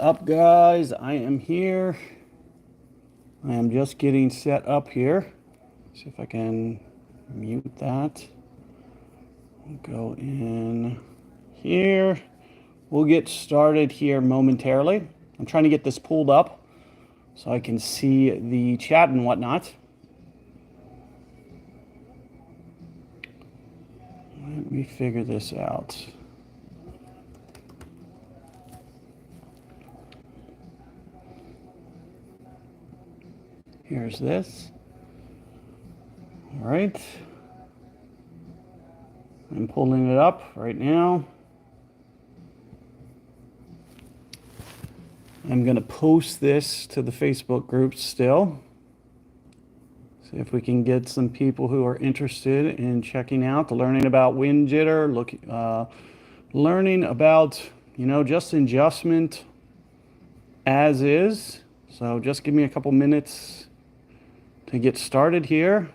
Up, guys? I am here. I am just getting set up here. See if I can mute that. Go in here. We'll get started here momentarily. I'm trying to get this pulled up so I can see the chat and whatnot. Let me figure this out. Here's this. All right. I'm pulling it up right now. I'm going to post this to the Facebook group still. See if we can get some people who are interested in checking out, learning about wind jitter, learning about, just adjustment as is. So just give me a couple minutes to get started here.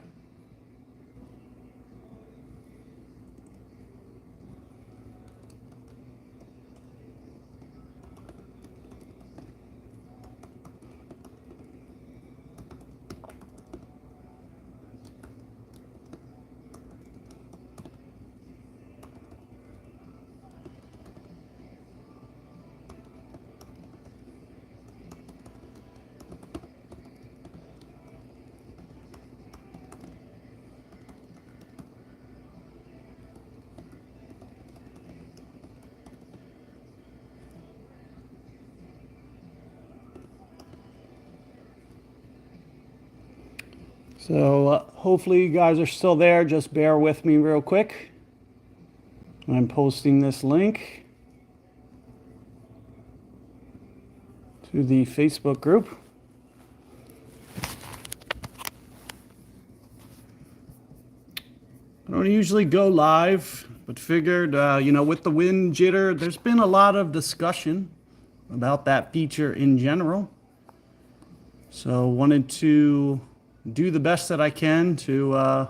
So hopefully you guys are still there. Just bear with me real quick. I'm posting this link to the Facebook group. I don't usually go live, but figured, with the wind jitter, there's been a lot of discussion about that feature in general. So wanted to do the best that I can to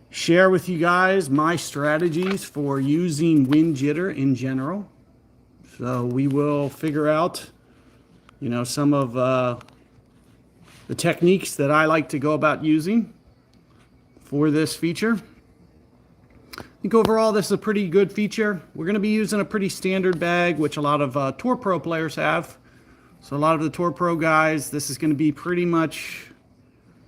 share with you guys my strategies for using wind jitter in general. So we will figure out, some of the techniques that I like to go about using for this feature. I think overall this is a pretty good feature. We're going to be using a pretty standard bag, which a lot of Tour Pro players have. So a lot of the Tour Pro guys, this is going to be pretty much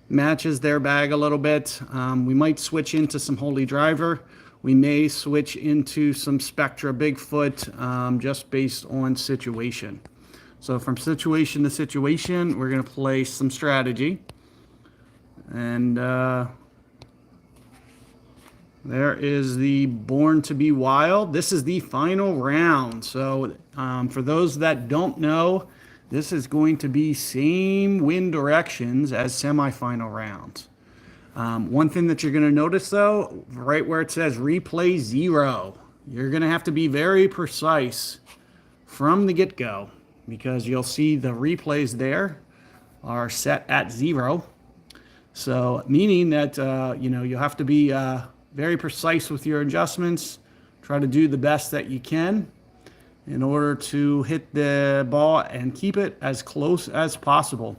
matches their bag a little bit. We might switch into some Holy Driver. We may switch into some Spectra Bigfoot just based on situation. So from situation to situation, we're going to play some strategy. And there is the Born to Be Wild. This is the final round. So for those that don't know, this is going to be same wind directions as semifinal rounds. One thing that you're going to notice, though, right where it says replay 0, you're going to have to be very precise from the get-go because you'll see the replays there are set at 0. So meaning that, you have to be very precise with your adjustments, try to do the best that you can in order to hit the ball and keep it as close as possible.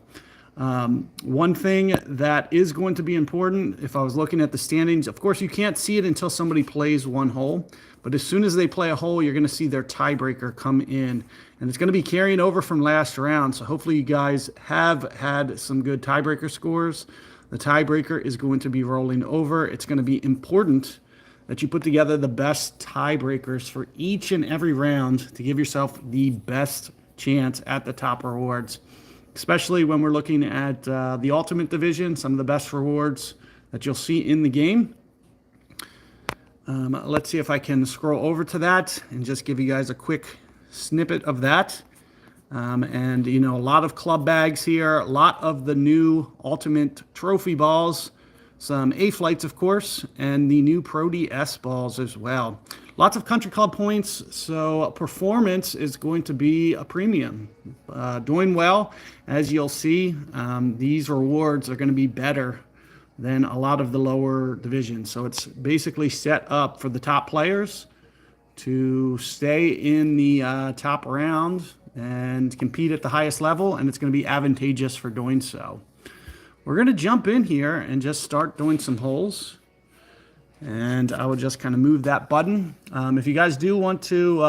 One thing that is going to be important, if I was looking at the standings, of course you can't see it until somebody plays one hole, but as soon as they play a hole, you're going to see their tiebreaker come in, and it's going to be carrying over from last round. So hopefully you guys have had some good tiebreaker scores. The tiebreaker is going to be rolling over. It's going to be important that you put together the best tiebreakers for each and every round to give yourself the best chance at the top rewards, especially when we're looking at the Ultimate Division, some of the best rewards that you'll see in the game. Let's see if I can scroll over to that and just give you guys a quick snippet of that. And, a lot of club bags here, a lot of the new Ultimate Trophy balls, some A-Flights, of course, and the new Pro DS balls as well. Lots of country club points, so performance is going to be a premium. Doing well, as you'll see, these rewards are going to be better than a lot of the lower divisions. So it's basically set up for the top players to stay in the top round and compete at the highest level, and it's going to be advantageous for doing so. We're going to jump in here and just start doing some holes. And I will just kind of move that button. If you guys do want to,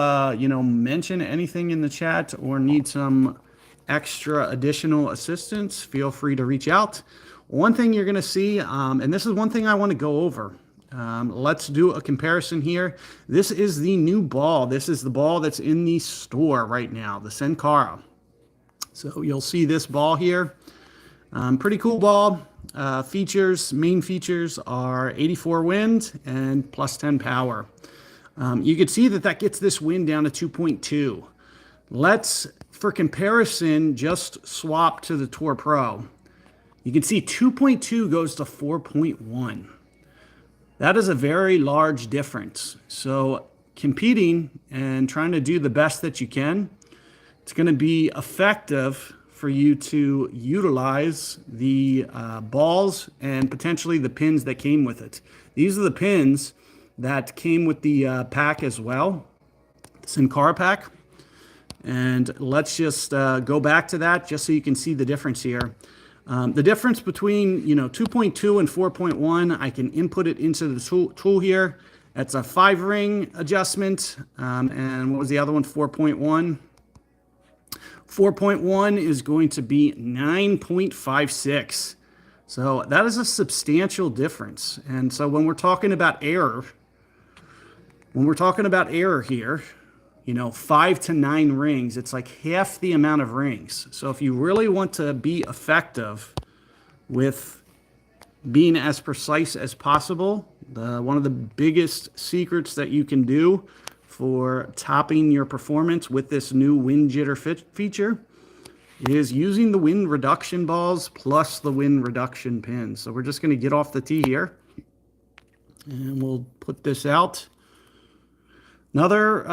mention anything in the chat or need some extra additional assistance, feel free to reach out. One thing you're going to see, and this is one thing I want to go over. Let's do a comparison here. This is the new ball. This is the ball that's in the store right now, the Sankara. So you'll see this ball here. Pretty cool ball. Main features are 84 wind and plus 10 power. You can see that gets this wind down to 2.2. Let's, for comparison, just swap to the Tour Pro. You can see 2.2 goes to 4.1. That is a very large difference. So competing and trying to do the best that you can, it's going to be effective for you to utilize the balls and potentially the pins that came with it. These are the pins that came with the pack as well, the Sankara pack. And let's just go back to that just so you can see the difference here. The difference between 2.2 and 4.1, I can input it into the tool here. That's a 5-ring adjustment. And what was the other one? 4.1. 4.1 is going to be 9.56. So that is a substantial difference. And so when we're talking about error, here, 5 to 9 rings, it's like half the amount of rings. So if you really want to be effective with being as precise as possible, one of the biggest secrets that you can do for topping your performance with this new wind jitter feature is using the wind reduction balls plus the wind reduction pins. So we're just going to get off the tee here and we'll put this out. Another,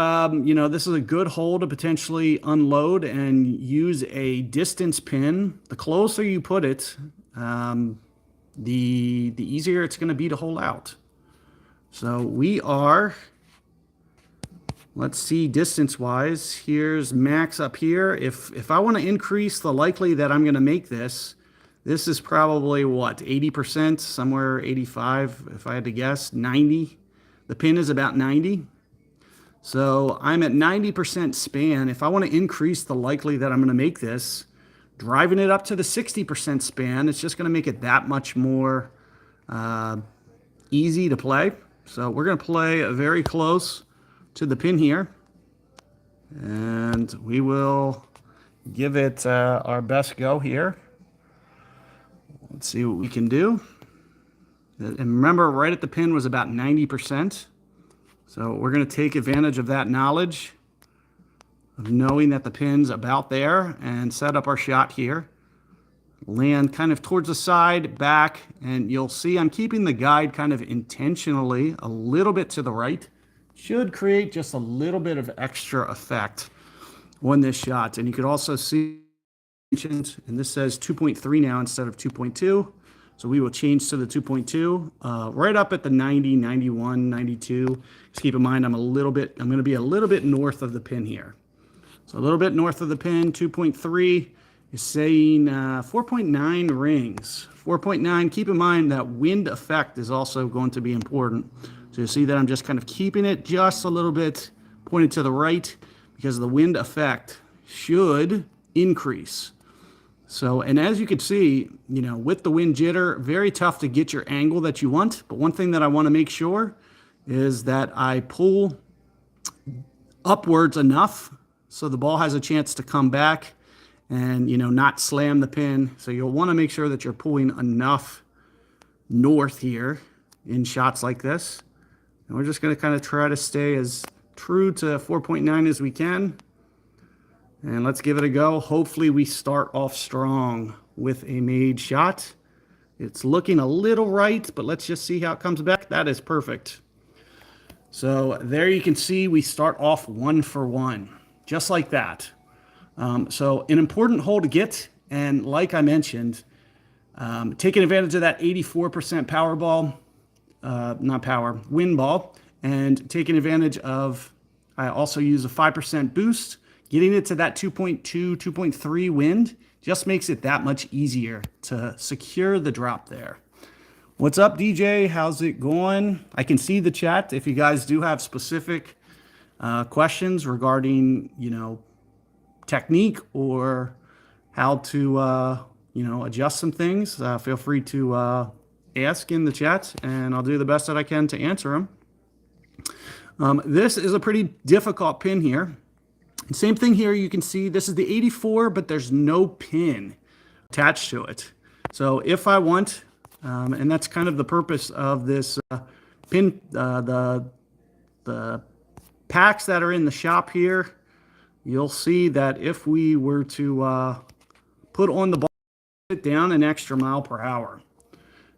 this is a good hole to potentially unload and use a distance pin. The closer you put it, the easier it's going to be to hole out. So we are, let's see, distance-wise, here's max up here. If I want to increase the likely that I'm going to make this is probably, what, 80%, somewhere 85, if I had to guess, 90. The pin is about 90. So I'm at 90% span. If I want to increase the likely that I'm going to make this, driving it up to the 60% span, it's just going to make it that much more easy to play. So we're going to play very close to the pin here. And we will give it our best go here. Let's see what we can do. And remember, right at the pin was about 90%. So we're going to take advantage of that knowledge of knowing that the pin's about there and set up our shot here. Land kind of towards the side, back, and you'll see I'm keeping the guide kind of intentionally a little bit to the right. Should create just a little bit of extra effect on this shot. And you could also see, and this says 2.3 now instead of 2.2. So we will change to the 2.2, right up at the 90, 91, 92. Just keep in mind I'm going to be a little bit north of the pin here. So a little bit north of the pin, 2.3 is saying 4.9 rings. 4.9, keep in mind that wind effect is also going to be important. So you see that I'm just kind of keeping it just a little bit pointed to the right because the wind effect should increase. So, and as you can see, with the wind jitter, very tough to get your angle that you want. But one thing that I want to make sure is that I pull upwards enough so the ball has a chance to come back and, not slam the pin. So you'll want to make sure that you're pulling enough north here in shots like this. And we're just going to kind of try to stay as true to 4.9 as we can. And let's give it a go. Hopefully we start off strong with a made shot. It's looking a little right, but let's just see how it comes back. That is perfect. So there you can see we start off 1 for 1, just like that. So an important hole to get, and like I mentioned, taking advantage of that 84% power ball, wind ball, and taking advantage of I also use a 5% boost. Getting it to that 2.2, 2.3 wind just makes it that much easier to secure the drop there. What's up, DJ? How's it going? I can see the chat. If you guys do have specific questions regarding, technique or how to, adjust some things, feel free to ask in the chat, and I'll do the best that I can to answer them. This is a pretty difficult pin here. Same thing here. You can see this is the 84, but there's no pin attached to it. So if I want, and that's kind of the purpose of this pin, the packs that are in the shop here, you'll see that if we were to put on the ball, it down an extra mile per hour.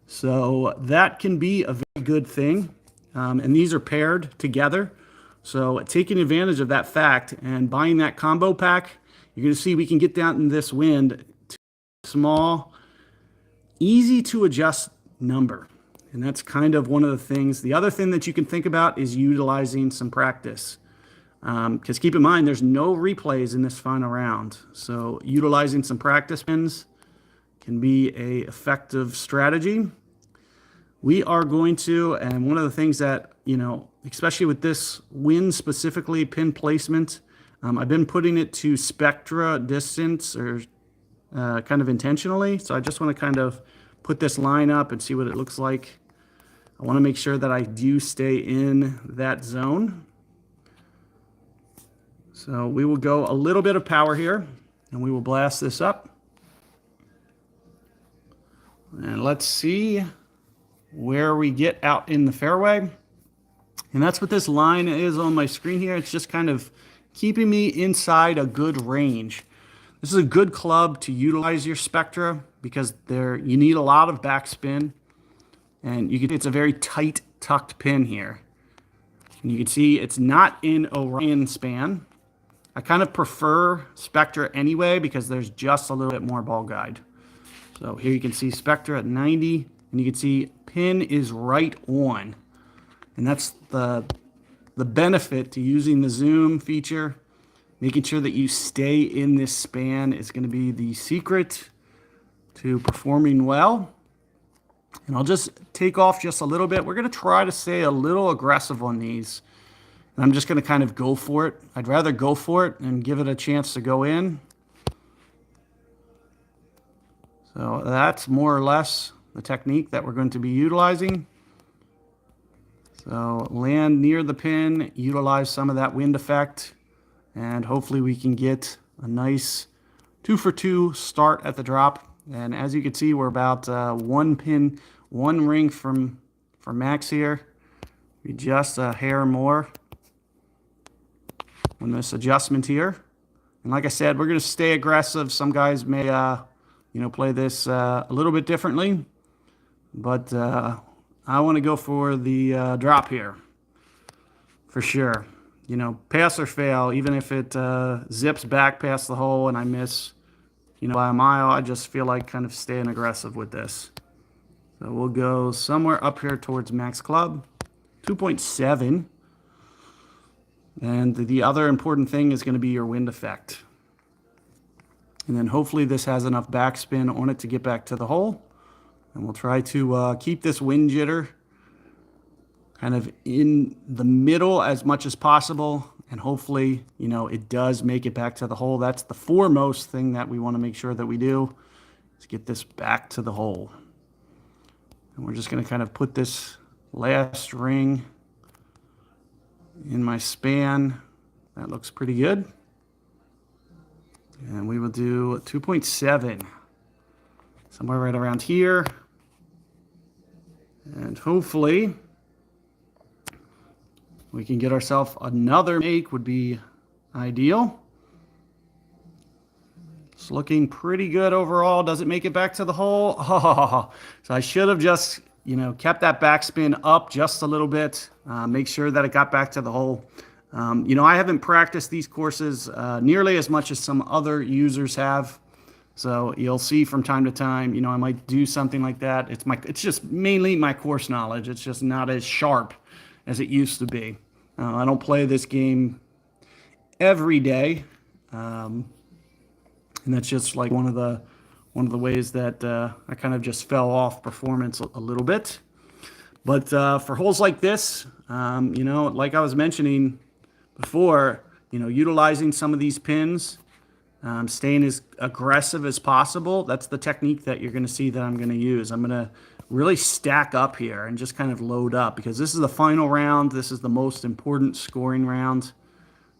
So that can be a very good thing. And these are paired together. So taking advantage of that fact and buying that combo pack, you're going to see we can get down in this wind to a small, easy to adjust number. And that's kind of one of the things. The other thing that you can think about is utilizing some practice. Because keep in mind, there's no replays in this final round. So utilizing some practice pins can be an effective strategy. We are going to, and one of the things that, especially with this wind specifically, pin placement, I've been putting it to spectra distance or kind of intentionally. So I just want to kind of put this line up and see what it looks like. I want to make sure that I do stay in that zone. So we will go a little bit of power here, and we will blast this up. And let's see where we get out in the fairway. And that's what this line is on my screen here. It's just kind of keeping me inside a good range. This is a good club to utilize your spectra because you need a lot of backspin, and it's a very tight tucked pin here. And you can see it's not in Orion span. I kind of prefer spectra anyway because there's just a little bit more ball guide. So here you can see spectra at 90, and you can see pin is right on. And that's the benefit to using the zoom feature. Making sure that you stay in this span is going to be the secret to performing well. And I'll just take off just a little bit. We're going to try to stay a little aggressive on these. And I'm just going to kind of go for it. I'd rather go for it and give it a chance to go in. So that's more or less the technique that we're going to be utilizing. So land near the pin, utilize some of that wind effect, and hopefully we can get a nice 2-for-2 start at the drop. And as you can see, we're about one ring from max here. We just a hair more on this adjustment here. And like I said, we're going to stay aggressive. Some guys may play this a little bit differently, but I want to go for the drop here for sure. Pass or fail, even if it zips back past the hole and I miss, by a mile, I just feel like kind of staying aggressive with this. So we'll go somewhere up here towards max club, 2.7. And the other important thing is going to be your wind effect. And then hopefully this has enough backspin on it to get back to the hole. And we'll try to keep this wind jitter kind of in the middle as much as possible. And hopefully, it does make it back to the hole. That's the foremost thing that we want to make sure that we do, is get this back to the hole. And we're just going to kind of put this last ring in my span. That looks pretty good. And we will do 2.7, somewhere right around here. And hopefully we can get ourselves another make, would be ideal. It's looking pretty good overall. Does it make it back to the hole? Oh, so I should have just, kept that backspin up just a little bit. Make sure that it got back to the hole. I haven't practiced these courses nearly as much as some other users have. So you'll see from time to time, I might do something like that. It's just mainly my course knowledge. It's just not as sharp as it used to be. I don't play this game, every day. And that's just like one of the ways that I kind of just fell off performance a little bit. But for holes like this, you know, like I was mentioning before, you know, utilizing some of these pins, staying as aggressive as possible. That's the technique that you're going to see that I'm going to use. I'm going to really stack up here and just kind of load up because this is the final round. This is the most important scoring round.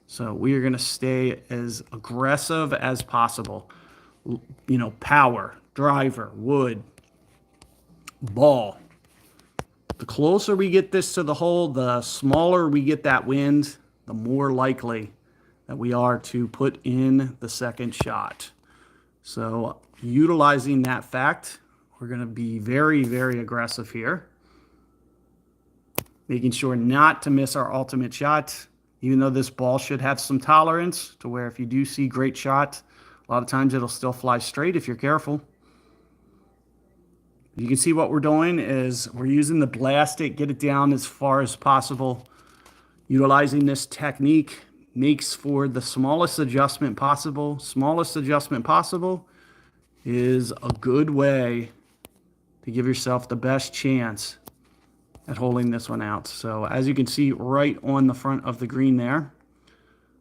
So we are going to stay as aggressive as possible. You know, power, driver, wood, ball. The closer we get this to the hole, the smaller we get that wind, the more likely that we are to put in the second shot. So utilizing that fact, we're going to be very, very aggressive here. Making sure not to miss our ultimate shot, even though this ball should have some tolerance to where if you do see great shot, a lot of times it'll still fly straight if you're careful. You can see what we're doing is we're using the blast it, get it down as far as possible. Utilizing this technique makes for the smallest adjustment possible. Smallest adjustment possible is a good way to give yourself the best chance at holding this one out. So as you can see right on the front of the green there.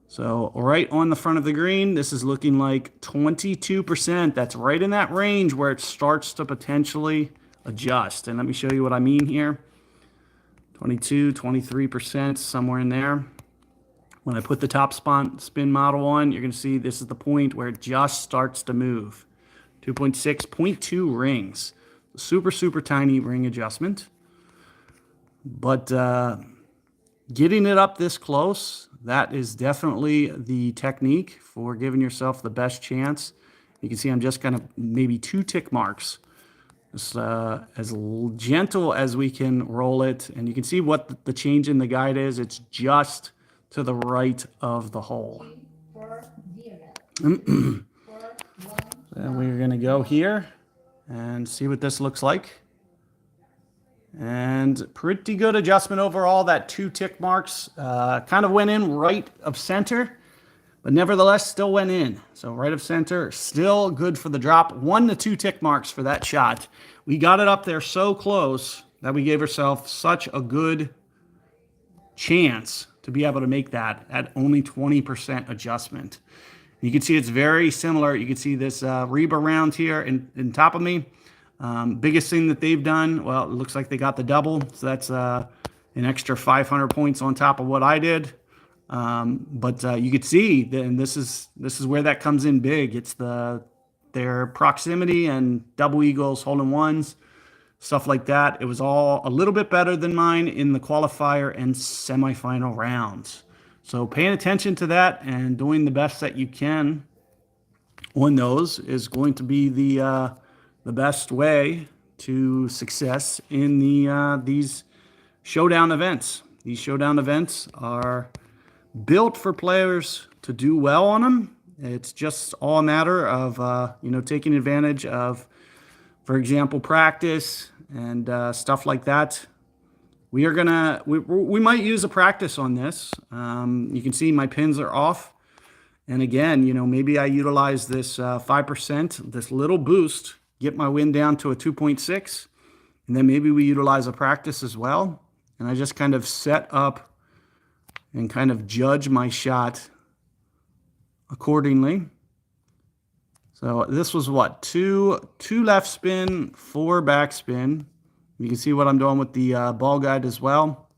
So right on the front of the green, this is looking like 22%. That's right in that range where it starts to potentially adjust. And let me show you what I mean here. 22, 23%, somewhere in there. When I put the top spin model on, you're going to see this is the point where it just starts to move. 2.6, 0.2 rings. Super, super tiny ring adjustment. But getting it up this close, that is definitely the technique for giving yourself the best chance. You can see I'm just kind of maybe 2 tick marks. Just, as gentle as we can roll it. And you can see what the change in the guide is. It's just to the right of the hole. And we're going to go here and see what this looks like. And pretty good adjustment overall. That 2 tick marks kind of went in right of center, but nevertheless still went in. So right of center, still good for the drop. 1 to 2 tick marks for that shot. We got it up there so close that we gave ourselves such a good chance to be able to make that at only 20% adjustment. You can see it's very similar. You can see this Reba round here in top of me. Biggest thing that they've done, well, it looks like they got the double. So that's an extra 500 points on top of what I did. But you could see, then this is where that comes in big. It's their proximity and double eagles, hole-in-ones, stuff like that. It was all a little bit better than mine in the qualifier and semifinal rounds. So paying attention to that and doing the best that you can on those is going to be the best way to success in these showdown events. These showdown events are built for players to do well on them. It's just all a matter of you know, taking advantage of, for example, practice and stuff like that. We might use a practice on this. You can see my pins are off. And again, you know, maybe I utilize this 5%, this little boost, get my wind down to a 2.6, and then maybe we utilize a practice as well. And I just kind of set up and kind of judge my shot accordingly. So this was what, two left spin, 4 back spin. You can see what I'm doing with the ball guide as well.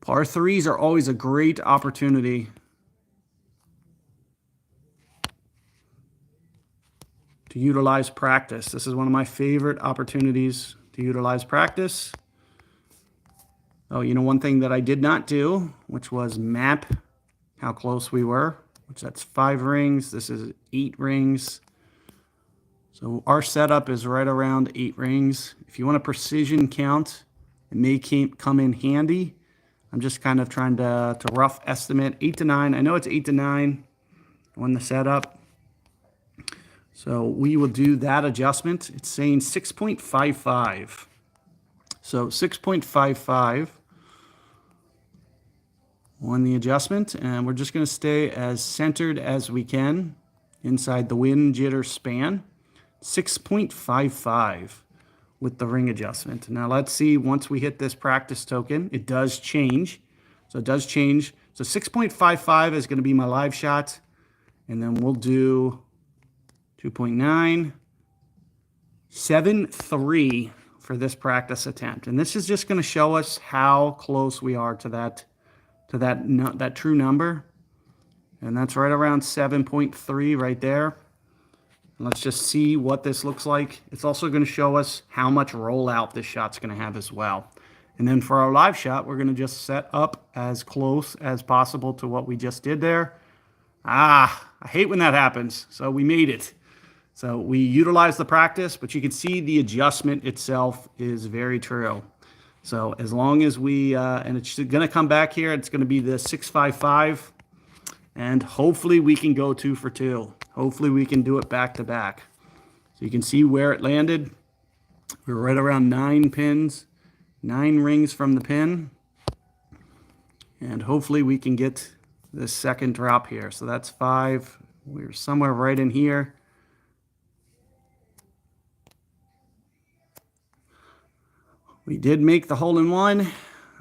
Par 3s are always a great opportunity to utilize practice. This is one of my favorite opportunities to utilize practice. Oh, you know, one thing that I did not do, which was map how close we were, which that's 5 rings. This is 8 rings. So our setup is right around 8 rings. If you want a precision count, it may come in handy. I'm just kind of trying to rough estimate 8 to 9. I know it's 8 to 9 on the setup. So we will do that adjustment. It's saying 6.55. So 6.55 on the adjustment, and we're just going to stay as centered as we can inside the wind jitter span. 6.55 with the ring adjustment. Now let's see, once we hit this practice token, it does change. So it does change. So 6.55 is going to be my live shot, and then we'll do 2.9, 7.3 for this practice attempt. And this is just going to show us how close we are to that true number. And that's right around 7.3 right there. Let's just see what this looks like. It's also going to show us how much rollout this shot's going to have as well. And then for our live shot, we're going to just set up as close as possible to what we just did there. I hate when that happens. So we made it. So we utilized the practice, but you can see the adjustment itself is very true. So as long as we, and it's going to come back here, it's going to be the 6.55. And hopefully we can go 2 for 2. Hopefully we can do it back to back. So you can see where it landed. We're right around 9 pins, 9 rings from the pin. And hopefully we can get the second drop here. So that's 5. We're somewhere right in here. We did make the hole-in-one,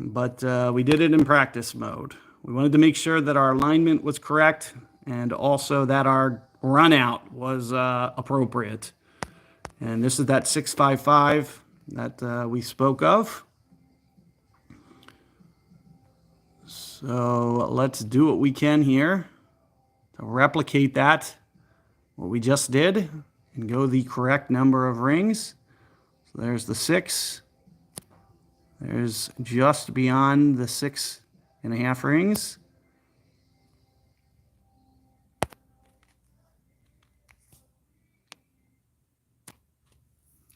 but we did it in practice mode. We wanted to make sure that our alignment was correct and also that our run out was appropriate. And this is that 6.55 that we spoke of. So let's do what we can here to replicate that, what we just did, and go the correct number of rings. So there's the 6. There's just beyond the 6.5 rings.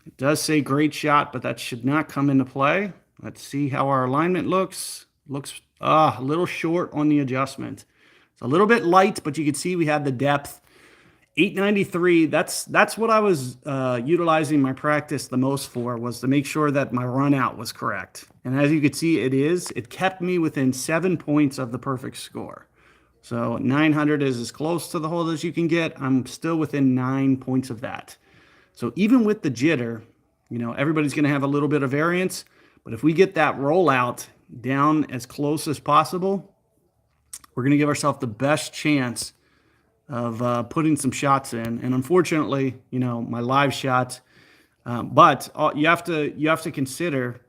It does say great shot, but that should not come into play. Let's see how our alignment looks. Looks a little short on the adjustment. It's a little bit light, but you can see we have the depth. 893, that's what I was utilizing my practice the most for, was to make sure that my run out was correct. And as you can see, it is. It kept me within 7 points of the perfect score. So 900 is as close to the hole as you can get. I'm still within 9 points of that. So even with the jitter, you know, everybody's going to have a little bit of variance. But if we get that rollout down as close as possible, we're going to give ourselves the best chance of putting some shots in. And unfortunately, you know, my live shot, but you have to consider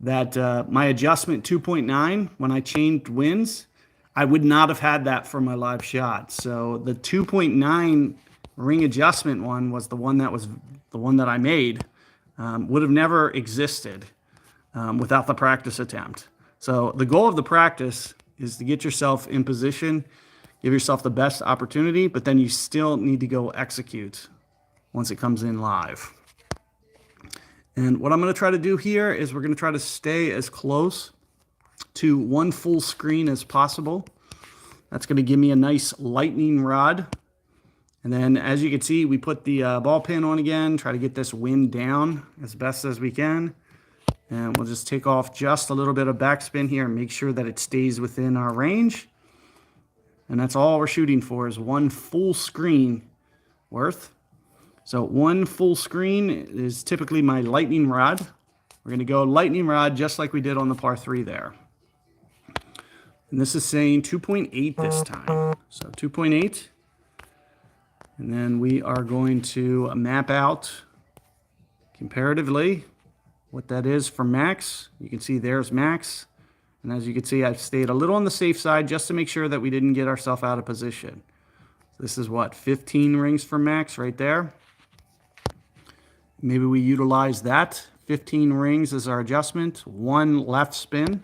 that my adjustment 2.9, when I changed wins, I would not have had that for my live shot. So the 2.9 ring adjustment one was the one that I made, would have never existed without the practice attempt. So the goal of the practice is to get yourself in position, give yourself the best opportunity, but then you still need to go execute once it comes in live. And what I'm going to try to do here is we're going to try to stay as close to one full screen as possible. That's going to give me a nice lightning rod. And then as you can see, we put the ball pin on again, try to get this wind down as best as we can. And we'll just take off just a little bit of backspin here and make sure that it stays within our range. And that's all we're shooting for, is one full screen worth. So one full screen is typically my lightning rod. We're going to go lightning rod just like we did on the par 3 there. And this is saying 2.8 this time. So 2.8. And then we are going to map out comparatively what that is for max. You can see there's max. And as you can see, I've stayed a little on the safe side just to make sure that we didn't get ourselves out of position. This is what, 15 rings for max right there. Maybe we utilize that. 15 rings as our adjustment. One left spin.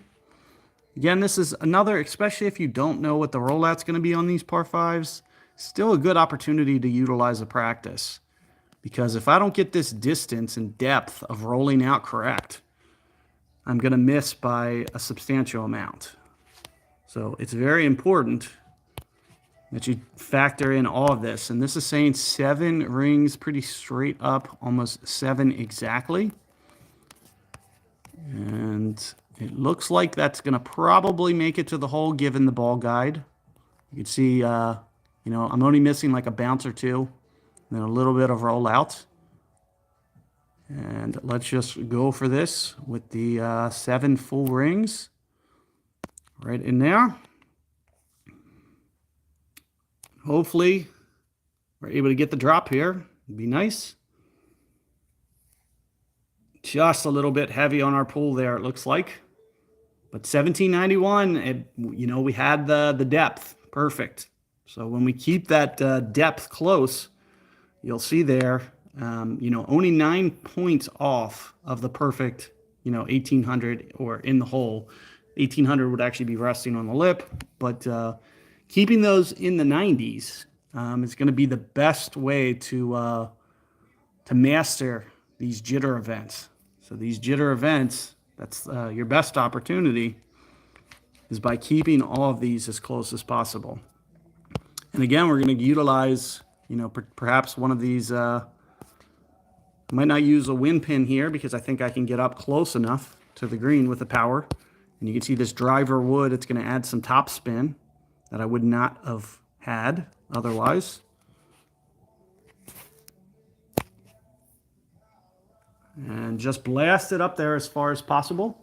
Again, this is another, especially if you don't know what the rollout's going to be on these par 5s, still a good opportunity to utilize a practice. Because if I don't get this distance and depth of rolling out correct, I'm going to miss by a substantial amount. So it's very important that you factor in all of this. And this is saying 7 rings pretty straight up, almost 7 exactly. And It looks like that's going to probably make it to the hole given the ball guide. You can see, I'm only missing like a bounce or two, and then a little bit of rollout. And let's just go for this with the 7 full rings right in there. Hopefully, we're able to get the drop here. It'd be nice. Just a little bit heavy on our pool there, it looks like. But 1791, we had the depth. Perfect. So when we keep that depth close, you'll see there, only 9 points off of the perfect, 1800 or in the hole. 1800 would actually be resting on the lip, but keeping those in the 90s is going to be the best way to master these jitter events. So these jitter events, that's your best opportunity, is by keeping all of these as close as possible. And again, we're going to utilize, perhaps one of these. I might not use a wind pin here because I think I can get up close enough to the green with the power. And you can see this driver wood, it's going to add some top spin that I would not have had otherwise. And just blast it up there as far as possible.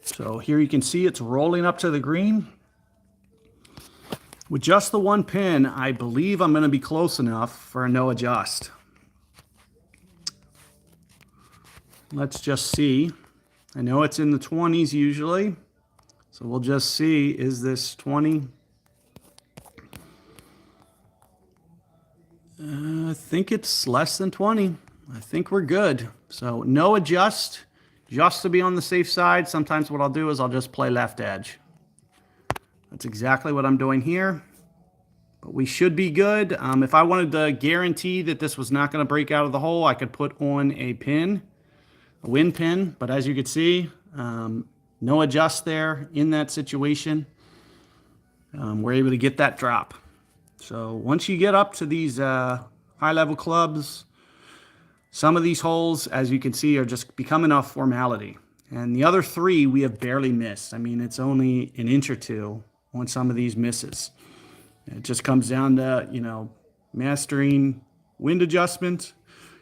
So here you can see it's rolling up to the green. With just the one pin, I believe I'm going to be close enough for a no adjust. Let's just see. I know it's in the 20s usually. So we'll just see, is this 20? I think it's less than 20. I think we're good. So no adjust, just to be on the safe side. Sometimes what I'll do is I'll just play left edge. That's exactly what I'm doing here. But we should be good. If I wanted to guarantee that this was not going to break out of the hole, I could put on a pin, a wind pin. But as you can see, no adjust there in that situation. We're able to get that drop. So once you get up to these high-level clubs, some of these holes, as you can see, are just becoming a formality. And the other 3 we have barely missed. I mean, it's only an inch or two on some of these misses. It just comes down to, mastering wind adjustment.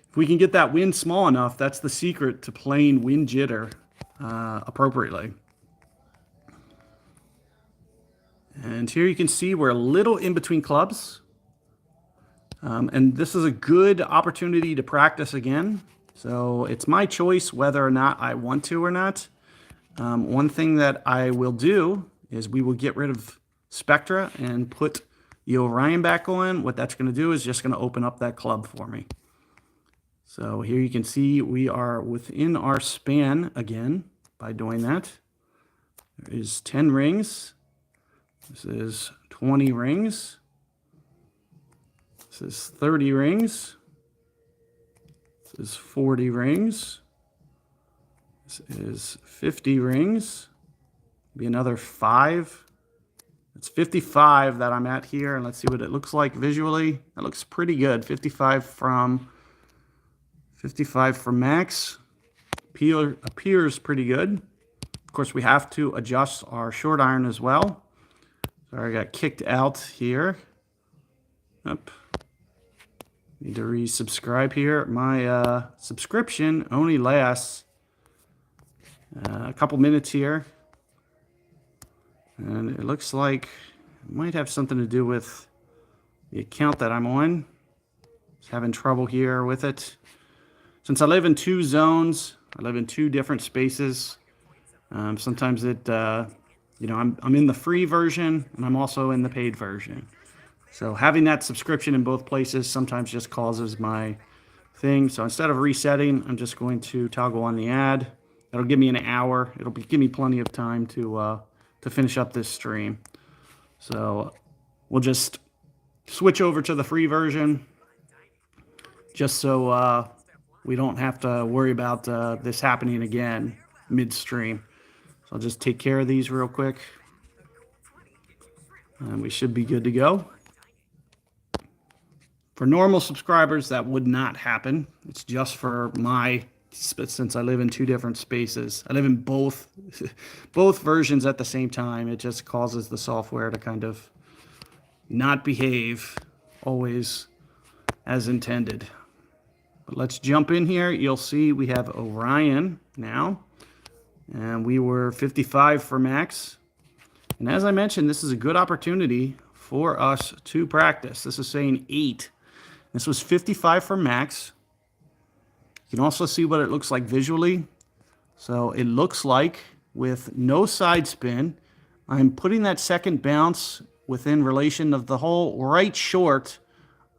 If we can get that wind small enough, that's the secret to playing wind jitter appropriately. And here you can see we're a little in between clubs. And this is a good opportunity to practice again. So it's my choice whether or not I want to or not. One thing that I will do is we will get rid of Spectra and put the Orion back on. What that's going to do is just going to open up that club for me. So here you can see we are within our span again by doing that. There is 10 rings. This is 20 rings. This is 30 rings. This is 40 rings. This is 50 rings. Be another 5. It's 55 that I'm at here, and let's see what it looks like visually. That looks pretty good. 55 from max. Appears pretty good. Of course, we have to adjust our short iron as well. Sorry, I got kicked out here. Up. Need to resubscribe here. My subscription only lasts a couple minutes here. And it looks like it might have something to do with the account that I'm on. Just having trouble here with it. Since I live in 2 zones, I live in 2 different spaces. Sometimes it, I'm in the free version and I'm also in the paid version. So having that subscription in both places sometimes just causes my thing. So instead of resetting, I'm just going to toggle on the ad. It'll give me an hour. Give me plenty of time to finish up this stream. So we'll just switch over to the free version just so we don't have to worry about this happening again midstream. So I'll just take care of these real quick. And we should be good to go. For normal subscribers, that would not happen. It's just for my, since I live in two different spaces. I live in both versions at the same time. It just causes the software to kind of not behave always as intended. But let's jump in here. You'll see we have Orion now, and we were 55 for max. And as I mentioned, this is a good opportunity for us to practice. This is saying 8. This was 55 for max. You can also see what it looks like visually. So it looks like with no side spin, I'm putting that second bounce within relation of the hole right short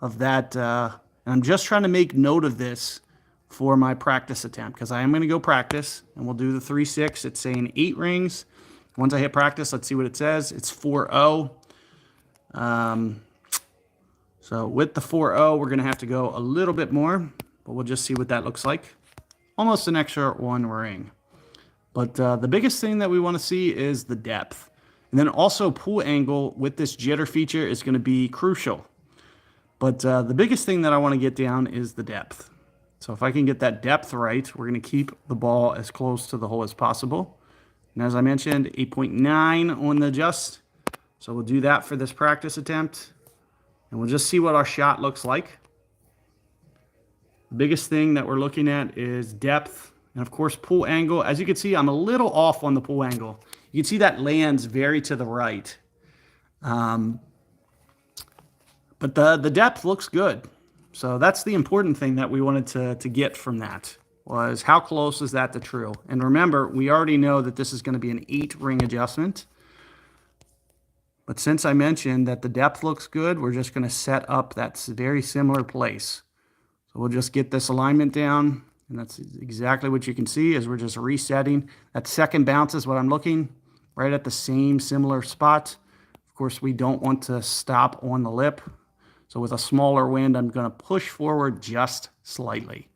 of that. And I'm just trying to make note of this for my practice attempt, because I am going to go practice, and we'll do the 3-6. It's saying 8 rings. Once I hit practice, let's see what it says. It's 4-0. So with the 4-0, we're going to have to go a little bit more, but we'll just see what that looks like. Almost an extra 1 ring. But the biggest thing that we want to see is the depth. And then also pool angle with this jitter feature is going to be crucial. But the biggest thing that I want to get down is the depth. So if I can get that depth right, we're going to keep the ball as close to the hole as possible. And as I mentioned, 8.9 on the adjust. So we'll do that for this practice attempt. And we'll just see what our shot looks like. The biggest thing that we're looking at is depth. And of course, pool angle. As you can see, I'm a little off on the pool angle. You can see that lands very to the right. But the depth looks good. So that's the important thing that we wanted to get from that, was how close is that to true. And remember, we already know that this is going to be an 8-ring adjustment. But since I mentioned that the depth looks good, we're just going to set up that very similar place. So we'll just get this alignment down, and that's exactly what you can see as we're just resetting. That second bounce is what I'm looking, right at the same similar spot. Of course, we don't want to stop on the lip. So with a smaller wind, I'm going to push forward just slightly.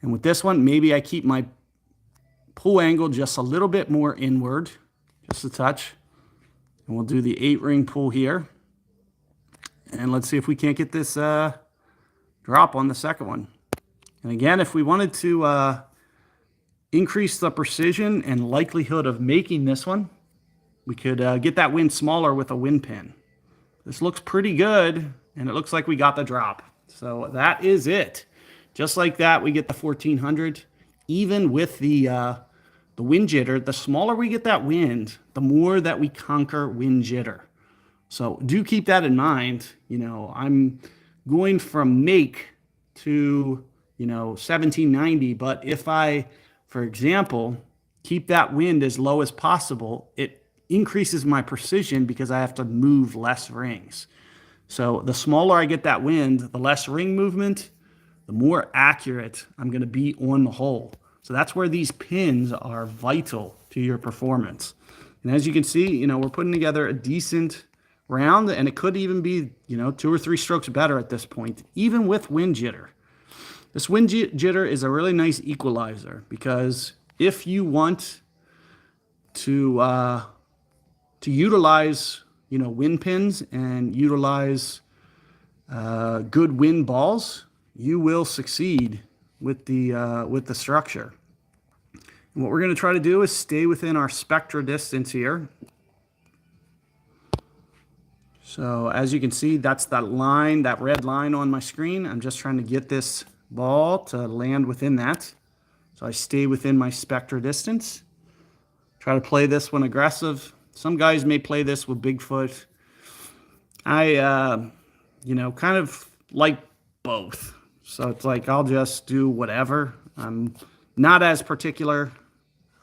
And with this one, maybe I keep my pull angle just a little bit more inward, just a touch. And we'll do the 8-ring pull here. And let's see if we can't get this drop on the second one. And again, if we wanted to increase the precision and likelihood of making this one, we could get that wind smaller with a wind pin. This looks pretty good, and it looks like we got the drop. So that is it. Just like that, we get the 1400. Even with the wind jitter, the smaller we get that wind, the more that we conquer wind jitter. So do keep that in mind. You know, I'm going from make to, 1790, but if I, for example, keep that wind as low as possible, it increases my precision because I have to move less rings. So the smaller I get that wind, the less ring movement, the more accurate I'm going to be on the hole. So that's where these pins are vital to your performance. And as you can see, we're putting together a decent round, and it could even be, 2 or 3 strokes better at this point, even with wind jitter. This wind jitter is a really nice equalizer, because if you want to utilize, wind pins and utilize good wind balls, you will succeed with the structure. And what we're going to try to do is stay within our spectra distance here. So as you can see, that's that line, that red line on my screen. I'm just trying to get this ball to land within that. So I stay within my spectra distance. Try to play this one aggressive. Some guys may play this with Bigfoot. I, kind of like both. So it's like I'll just do whatever. I'm not as particular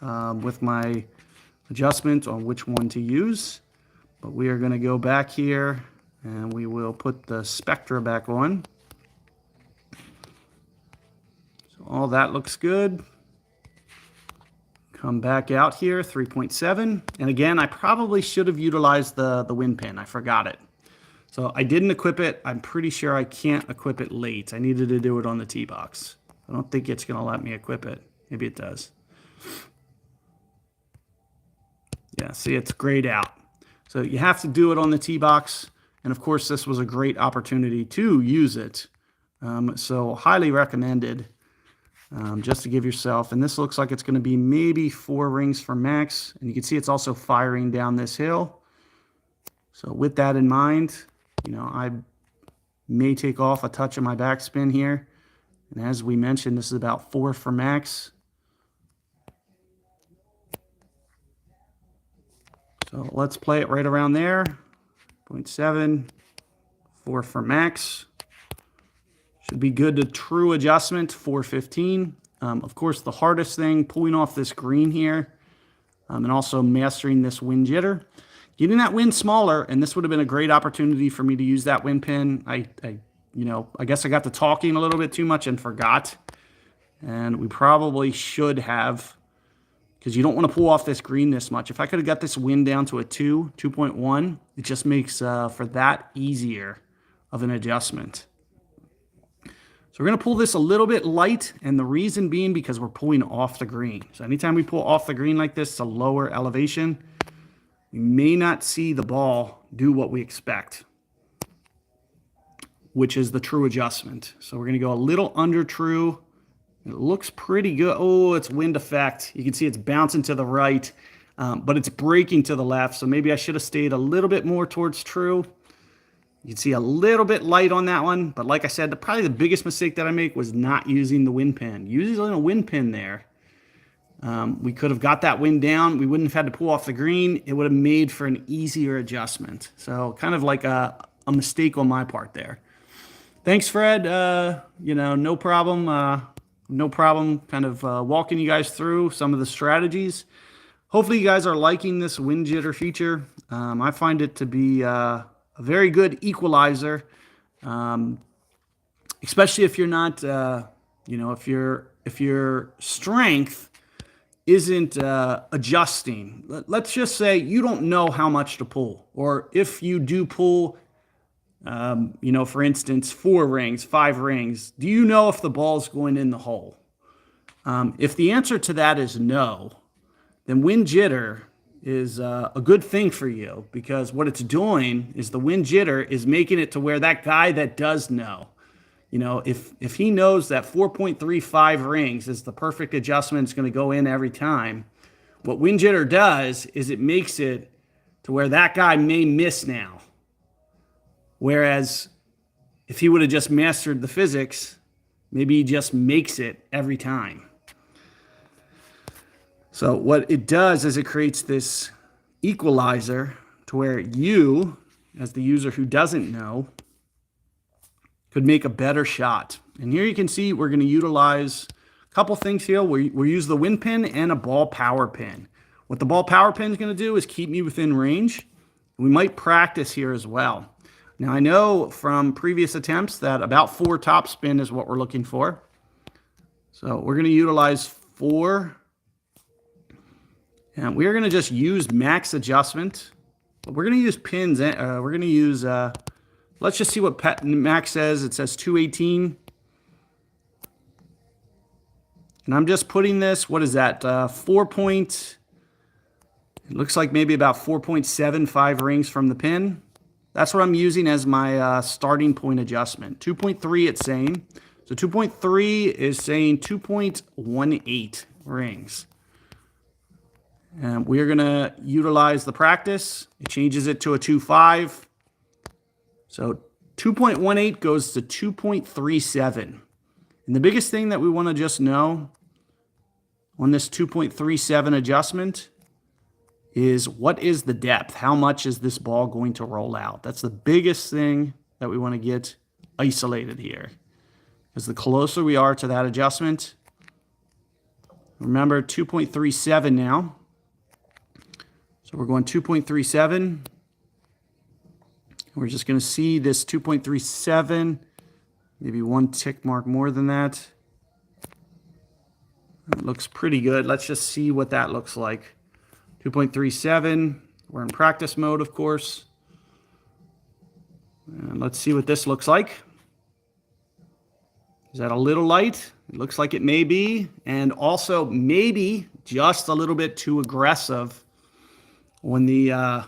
with my adjustment on which one to use. But we are going to go back here, and we will put the spectra back on. So all that looks good. Come back out here, 3.7. And again, I probably should have utilized the wind pin. I forgot it. So I didn't equip it. I'm pretty sure I can't equip it late. I needed to do it on the tee box. I don't think it's going to let me equip it. Maybe it does. Yeah, see, it's grayed out. So you have to do it on the tee box. And of course, this was a great opportunity to use it. So highly recommended, just to give yourself, and this looks like it's going to be maybe 4 rings for max. And you can see it's also firing down this hill. So with that in mind, I may take off a touch of my backspin here. And as we mentioned, this is about 4 for max. So let's play it right around there. 0.7, 4 for max. Should be good to true adjustment, 415. Of course, the hardest thing, pulling off this green here, and also mastering this wind jitter. Getting that wind smaller, and this would have been a great opportunity for me to use that wind pin. I guess I got to talking a little bit too much and forgot. And we probably should have, because you don't want to pull off this green this much. If I could have got this wind down to a 2.1, it just makes for that easier of an adjustment. So we're going to pull this a little bit light, and the reason being because we're pulling off the green. So anytime we pull off the green like this, it's a lower elevation. We may not see the ball do what we expect, which is the true adjustment. So we're going to go a little under true. It looks pretty good. Oh, it's wind effect. You can see it's bouncing to the right, but it's breaking to the left. So maybe I should have stayed a little bit more towards true. You can see a little bit light on that one. But like I said, probably the biggest mistake that I make was not using the wind pin. Using a wind pin there, we could have got that wind down. We wouldn't have had to pull off the green. It would have made for an easier adjustment. So kind of like a mistake on my part there. Thanks, Fred. No problem. No problem kind of walking you guys through some of the strategies. Hopefully you guys are liking this wind jitter feature. I find it to be a very good equalizer, especially if you're not, if your strength isn't adjusting. Let's just say you don't know how much to pull, or if you do pull, for instance, 4 rings, 5 rings, do you know if the ball's going in the hole? If the answer to that is no, then wind jitter is a good thing for you, because what it's doing is the wind jitter is making it to where that guy that does know, if he knows that 4.35 rings is the perfect adjustment, it's going to go in every time. What wind jitter does is it makes it to where that guy may miss now. Whereas if he would have just mastered the physics, maybe he just makes it every time. So what it does is it creates this equalizer to where you, as the user who doesn't know, could make a better shot. And here you can see we're going to utilize a couple things here. We use the wind pin and a ball power pin. What the ball power pin is going to do is keep me within range. We might practice here as well. Now, I know from previous attempts that about 4 topspin is what we're looking for. So we're going to utilize 4. And we're going to just use max adjustment. But we're going to use pins. We're going to use, let's just see what max says. It says 218. And I'm just putting this, what is that? It looks like maybe about 4.75 rings from the pin. That's what I'm using as my starting point adjustment. 2.3 it's saying. So 2.3 is saying 2.18 rings. And we're going to utilize the practice. It changes it to a 2.5. So 2.18 goes to 2.37. And the biggest thing that we want to just know on this 2.37 adjustment is what is the depth? How much is this ball going to roll out? That's the biggest thing that we want to get isolated here. Because the closer we are to that adjustment, remember 2.37 now. So we're going 2.37. We're just going to see this 2.37, maybe 1 tick mark more than that. It looks pretty good. Let's just see what that looks like. 2.37. We're in practice mode, of course. And let's see what this looks like. Is that a little light? It looks like it may be. And also maybe just a little bit too aggressive on the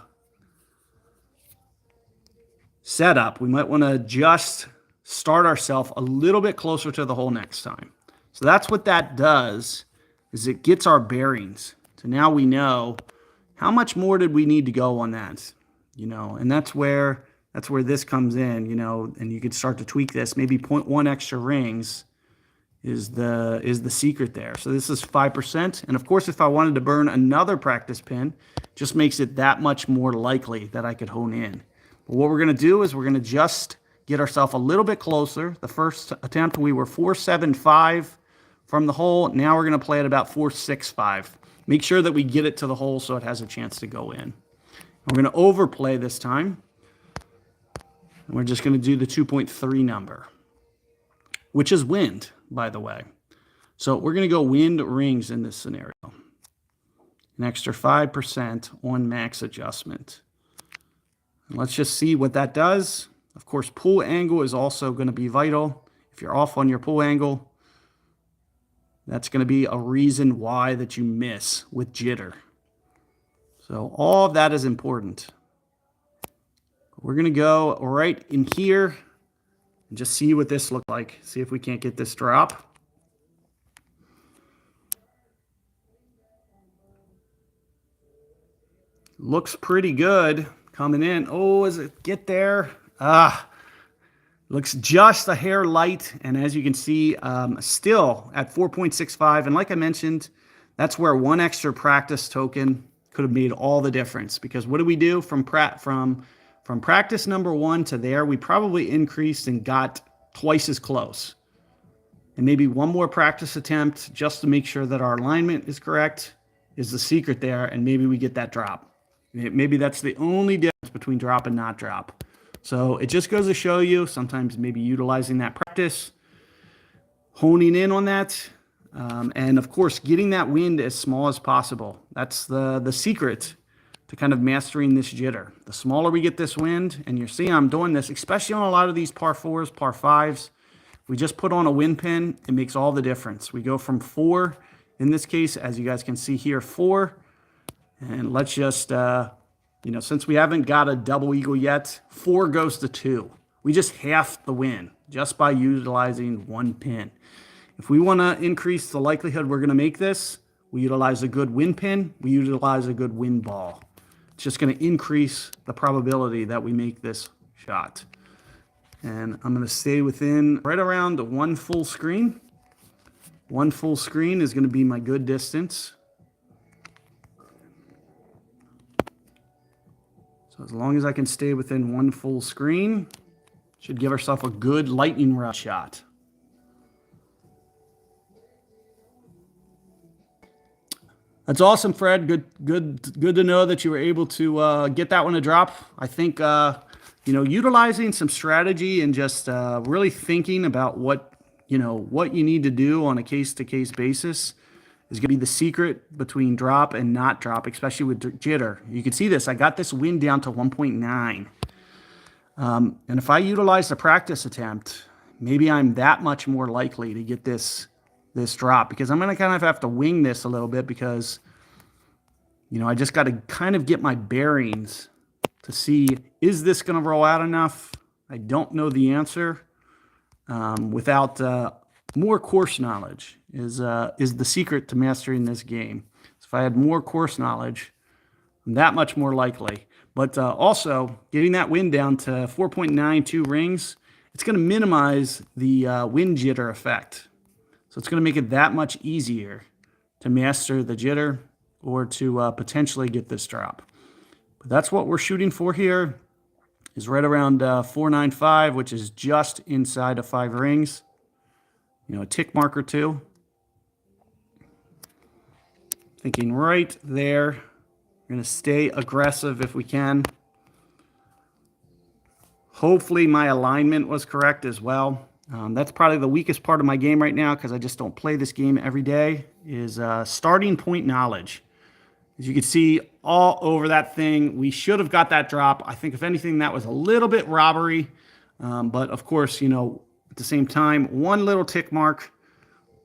setup, we might want to just start ourselves a little bit closer to the hole next time. So that's what that does, is it gets our bearings. So now we know how much more did we need to go on that, and that's where this comes in, and you could start to tweak this. Maybe 0.1 extra rings is the secret there. So this is 5%. And of course, if I wanted to burn another practice pin, just makes it that much more likely that I could hone in. But what we're going to do is we're going to just get ourselves a little bit closer. The first attempt, we were 475 from the hole. Now we're going to play at about 465. Make sure that we get it to the hole so it has a chance to go in. We're going to overplay this time. And we're just going to do the 2.3 number, which is wind, by the way. So we're going to go wind rings in this scenario. An extra 5% on max adjustment. And let's just see what that does. Of course, pull angle is also going to be vital. If you're off on your pull angle, that's going to be a reason why that you miss with jitter. So all of that is important. We're going to go right in here and just see what this looks like. See if we can't get this drop. Looks pretty good coming in. Oh, does it get there? Looks just a hair light. And as you can see, still at 4.65. And like I mentioned, that's where one extra practice token could have made all the difference. Because what do we do from practice number 1 to there? We probably increased and got twice as close. And maybe one more practice attempt just to make sure that our alignment is correct is the secret there. And maybe we get that drop. Maybe that's the only difference between drop and not drop. So it just goes to show you, sometimes maybe utilizing that practice, honing in on that, and of course, getting that wind as small as possible. That's the secret to kind of mastering this jitter. The smaller we get this wind, and you're seeing I'm doing this, especially on a lot of these par 4s, par 5s, we just put on a wind pin, it makes all the difference. We go from 4, in this case, as you guys can see here, 4, and let's just, since we haven't got a double eagle yet, 4 goes to 2. We just half the win just by utilizing one pin. If we want to increase the likelihood we're going to make this, we utilize a good wind pin, we utilize a good wind ball. It's just going to increase the probability that we make this shot. And I'm going to stay within right around 1 full screen. 1 full screen is going to be my good distance. So as long as I can stay within 1 full screen, should give ourselves a good lightning rod shot. That's awesome, Fred. Good to know that you were able to get that one to drop. I think utilizing some strategy and just really thinking about what you need to do on a case-to-case basis is going to be the secret between drop and not drop, especially with jitter. You can see this. I got this wind down to 1.9. And if I utilize the practice attempt, maybe I'm that much more likely to get this drop, because I'm going to kind of have to wing this a little bit because, I just got to kind of get my bearings to see, is this going to roll out enough? I don't know the answer. Without more course knowledge is the secret to mastering this game. So if I had more course knowledge, I'm that much more likely. But also, getting that wind down to 4.92 rings, it's going to minimize the wind jitter effect. So it's going to make it that much easier to master the jitter or to potentially get this drop. But that's what we're shooting for here, is right around 495, which is just inside of 5 rings. A tick mark or 2. Thinking right there. We're going to stay aggressive if we can. Hopefully my alignment was correct as well. That's probably the weakest part of my game right now, because I just don't play this game every day, is starting point knowledge. As you can see all over that thing, we should have got that drop. I think if anything, that was a little bit robbery. But of course, at the same time, one little tick mark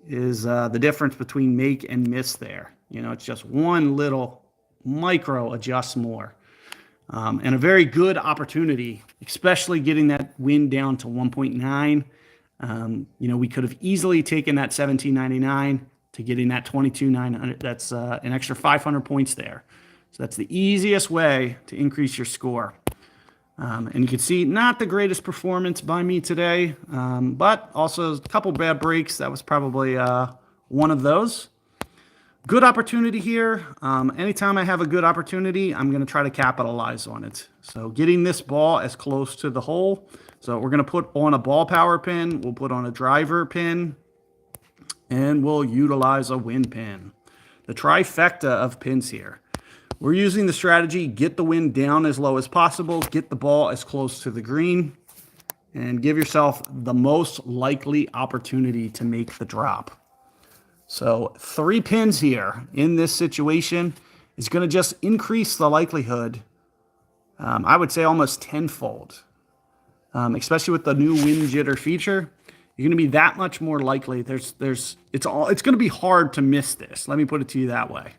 is the difference between make and miss there. It's just one little micro adjust more. And a very good opportunity, especially getting that win down to 1.9. We could have easily taken that 1799 to getting that 22,900. That's an extra 500 points there. So that's the easiest way to increase your score. And you can see not the greatest performance by me today, but also a couple bad breaks. That was probably one of those. Good opportunity here. Anytime I have a good opportunity, I'm going to try to capitalize on it. So getting this ball as close to the hole. So we're going to put on a ball power pin. We'll put on a driver pin. And we'll utilize a wind pin. The trifecta of pins here. We're using the strategy, get the wind down as low as possible, get the ball as close to the green, and give yourself the most likely opportunity to make the drop. So 3 pins here in this situation is going to just increase the likelihood, I would say almost tenfold, especially with the new wind jitter feature. You're going to be that much more likely. It's going to be hard to miss this. Let me put it to you that way.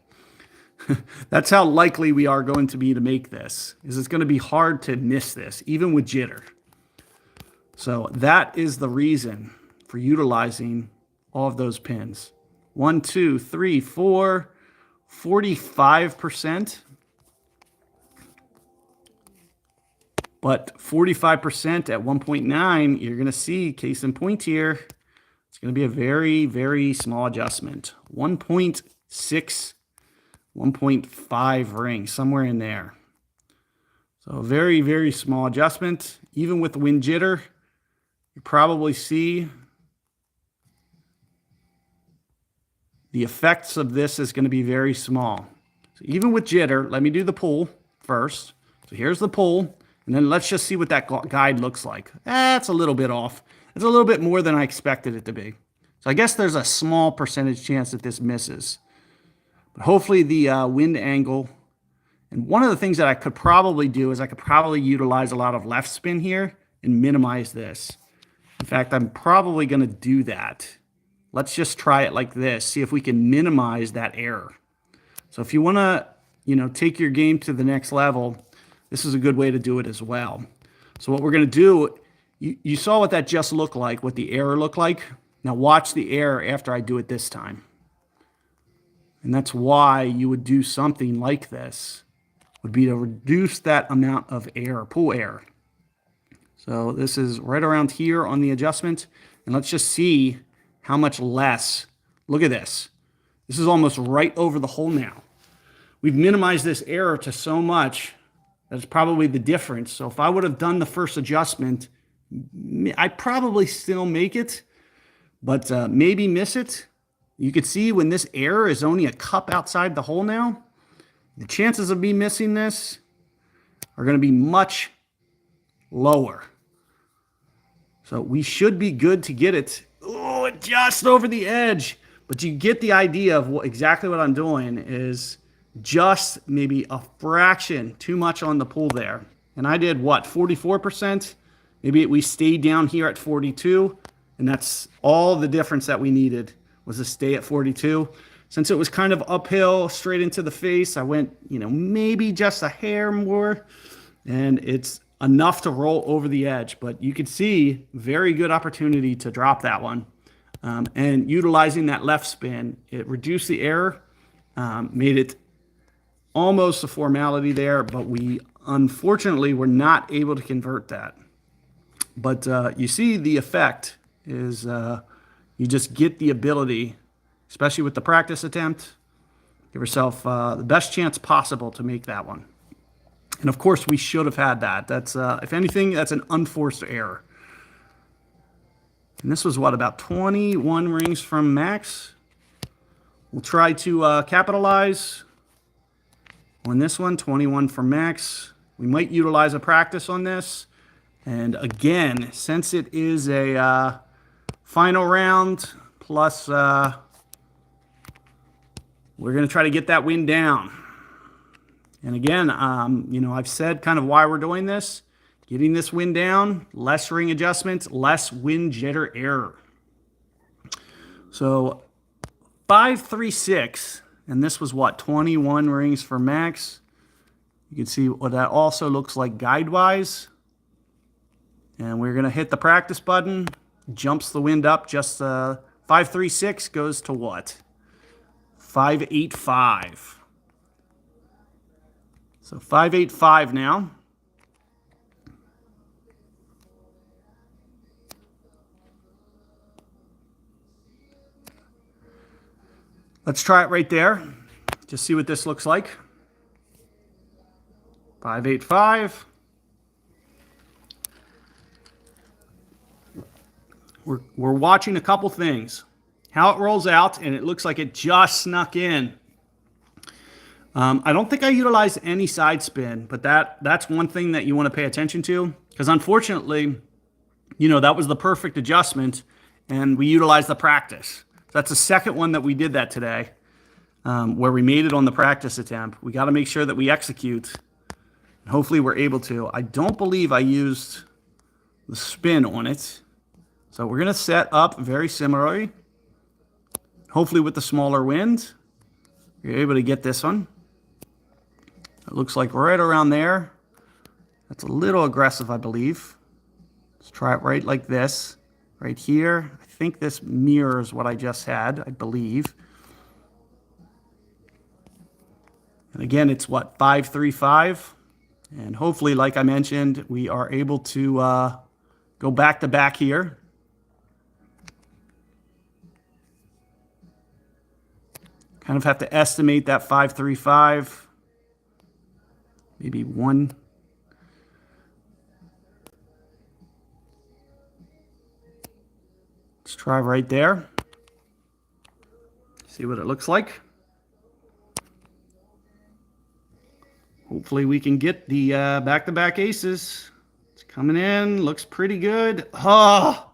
That's how likely we are going to be to make this. It's going to be hard to miss this, even with jitter. So that is the reason for utilizing all of those pins. 1, 2, 3, 4, 45%. But 45% at 1.9, you're going to see, case in point here, it's going to be a very, very small adjustment. 1.6, 1.5 ring, somewhere in there. So a very, very small adjustment. Even with the wind jitter, you probably see the effects of this is going to be very small. So even with jitter, let me do the pull first. So here's the pull, and then let's just see what that guide looks like. It's a little bit off. It's a little bit more than I expected it to be. So I guess there's a small percentage chance that this misses. But hopefully the wind angle, and one of the things that I could probably do is I could probably utilize a lot of left spin here and minimize this. In fact, I'm probably going to do that. Let's just try it like this, see if we can minimize that error. So if you want to, take your game to the next level, this is a good way to do it as well. So what we're going to do, you saw what that just looked like, what the error looked like. Now watch the error after I do it this time. And that's why you would do something like this, would be to reduce that amount of error, pull error. So this is right around here on the adjustment. And let's just see how much less. Look at this. This is almost right over the hole now. We've minimized this error to so much that it's probably the difference. So if I would have done the first adjustment, I'd probably still make it, but maybe miss it. You could see when this error is only a cup outside the hole now, the chances of me missing this are going to be much lower. So we should be good to get it just over the edge. But you get the idea of exactly what I'm doing is just maybe a fraction too much on the pull there. And I did what, 44%? Maybe we stayed down here at 42, and that's all the difference that we needed was to stay at 42. Since it was kind of uphill straight into the face, I went, maybe just a hair more, and it's enough to roll over the edge. But you could see very good opportunity to drop that one. And utilizing that left spin, it reduced the error, made it almost a formality there, but we unfortunately were not able to convert that. But you see the effect is you just get the ability, especially with the practice attempt, give yourself the best chance possible to make that one. And of course, we should have had that. That's, if anything, that's an unforced error. And this was what, about 21 rings from max? We'll try to capitalize on this one, 21 from max. We might utilize a practice on this. And again, since it is a final round, plus we're going to try to get that wind down. And again, I've said kind of why we're doing this. Getting this wind down, less ring adjustment, less wind jitter error. So 5, 3, 6, and this was what, 21 rings for max. You can see what that also looks like guide-wise. And we're going to hit the practice button. Jumps the wind up just 536 goes to what? 585. So 585 now. Let's try it right there. Just see what this looks like. 585. We're watching a couple things. How it rolls out, and it looks like it just snuck in. I don't think I utilized any side spin, but that's one thing that you want to pay attention to, because unfortunately, that was the perfect adjustment, and we utilized the practice. So that's the second one that we did that today, where we made it on the practice attempt. We got to make sure that we execute, and hopefully we're able to. I don't believe I used the spin on it. So we're going to set up very similarly. Hopefully with the smaller wind, you're able to get this one. It looks like right around there. That's a little aggressive, I believe. Let's try it right like this, right here. I think this mirrors what I just had, I believe. And again, it's what, 535? And hopefully, like I mentioned, we are able to go back to back here. Kind of have to estimate that 535. Maybe one. Let's try right there. See what it looks like. Hopefully we can get the back-to-back aces. It's coming in. Looks pretty good. Oh!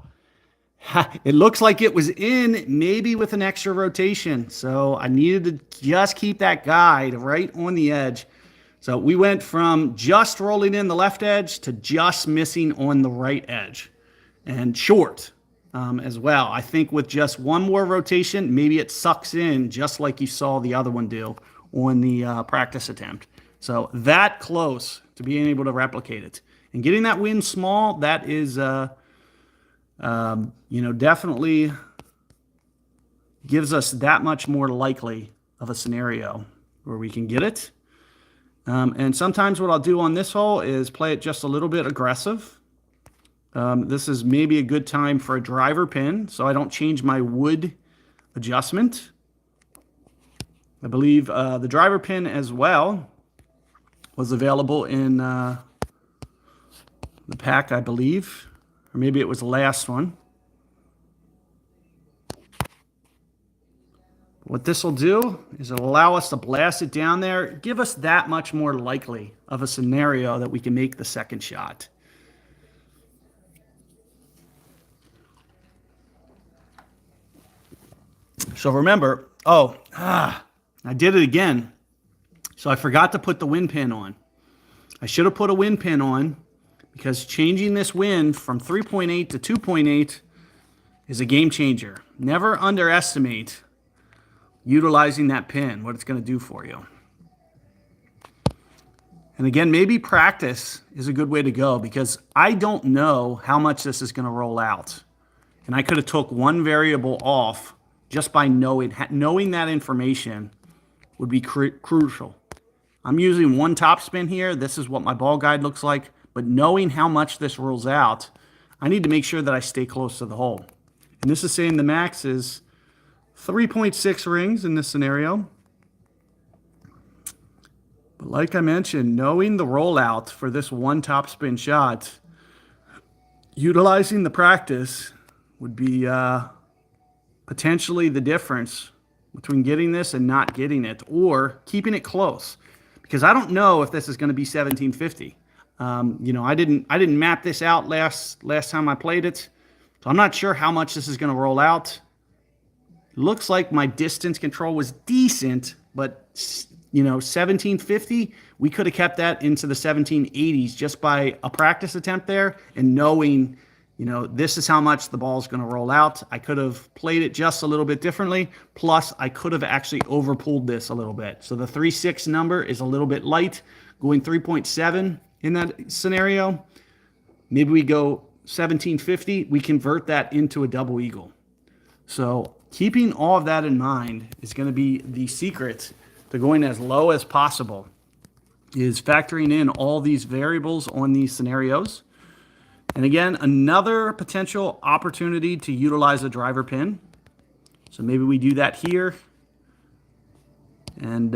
It looks like it was in, maybe with an extra rotation. So I needed to just keep that guide right on the edge. So we went from just rolling in the left edge to just missing on the right edge. And short as well. I think with just one more rotation, maybe it sucks in just like you saw the other one do on the practice attempt. So that close to being able to replicate it. And getting that wind small, that is... definitely gives us that much more likely of a scenario where we can get it. And sometimes what I'll do on this hole is play it just a little bit aggressive. This is maybe a good time for a driver pin, so I don't change my wood adjustment. I believe the driver pin as well was available in the pack, I believe. Or maybe it was the last one. What this will do is it'll allow us to blast it down there, give us that much more likely of a scenario that we can make the second shot. So remember, I did it again. So I forgot to put the wind pin on. I should have put a wind pin on, because changing this wind from 3.8 to 2.8 is a game changer. Never underestimate utilizing that pin, what it's going to do for you. And again, maybe practice is a good way to go, because I don't know how much this is going to roll out. And I could have took one variable off just by knowing that information would be crucial. I'm using one topspin here. This is what my ball guide looks like. But knowing how much this rolls out, I need to make sure that I stay close to the hole. And this is saying the max is 3.6 rings in this scenario. But like I mentioned, knowing the rollout for this one topspin shot, utilizing the practice would be potentially the difference between getting this and not getting it, or keeping it close. Because I don't know if this is going to be 1750. I didn't map this out last time I played it, so I'm not sure how much this is going to roll out. Looks like my distance control was decent, but 1750, we could have kept that into the 1780s just by a practice attempt there and knowing you know, this is how much the ball is going to roll out. I could have played it just a little bit differently. Plus, I could have actually overpulled this a little bit. So the 3.6 number is a little bit light. Going 3.7 in that scenario, maybe we go 1750. We convert that into a double eagle. So keeping all of that in mind is going to be the secret to going as low as possible, is factoring in all these variables on these scenarios. And again, another potential opportunity to utilize a driver pin. So maybe we do that here. And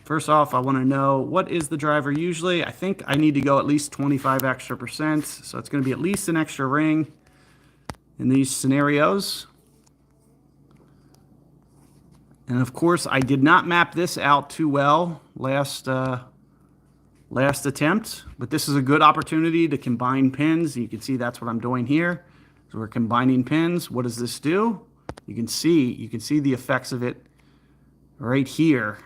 first off, I want to know, what is the driver usually? I think I need to go at least 25 extra percent. So it's going to be at least an extra ring in these scenarios. And of course, I did not map this out too well last attempt, but this is a good opportunity to combine pins. You can see that's what I'm doing here. So we're combining pins. What does this do? You can see the effects of it right here.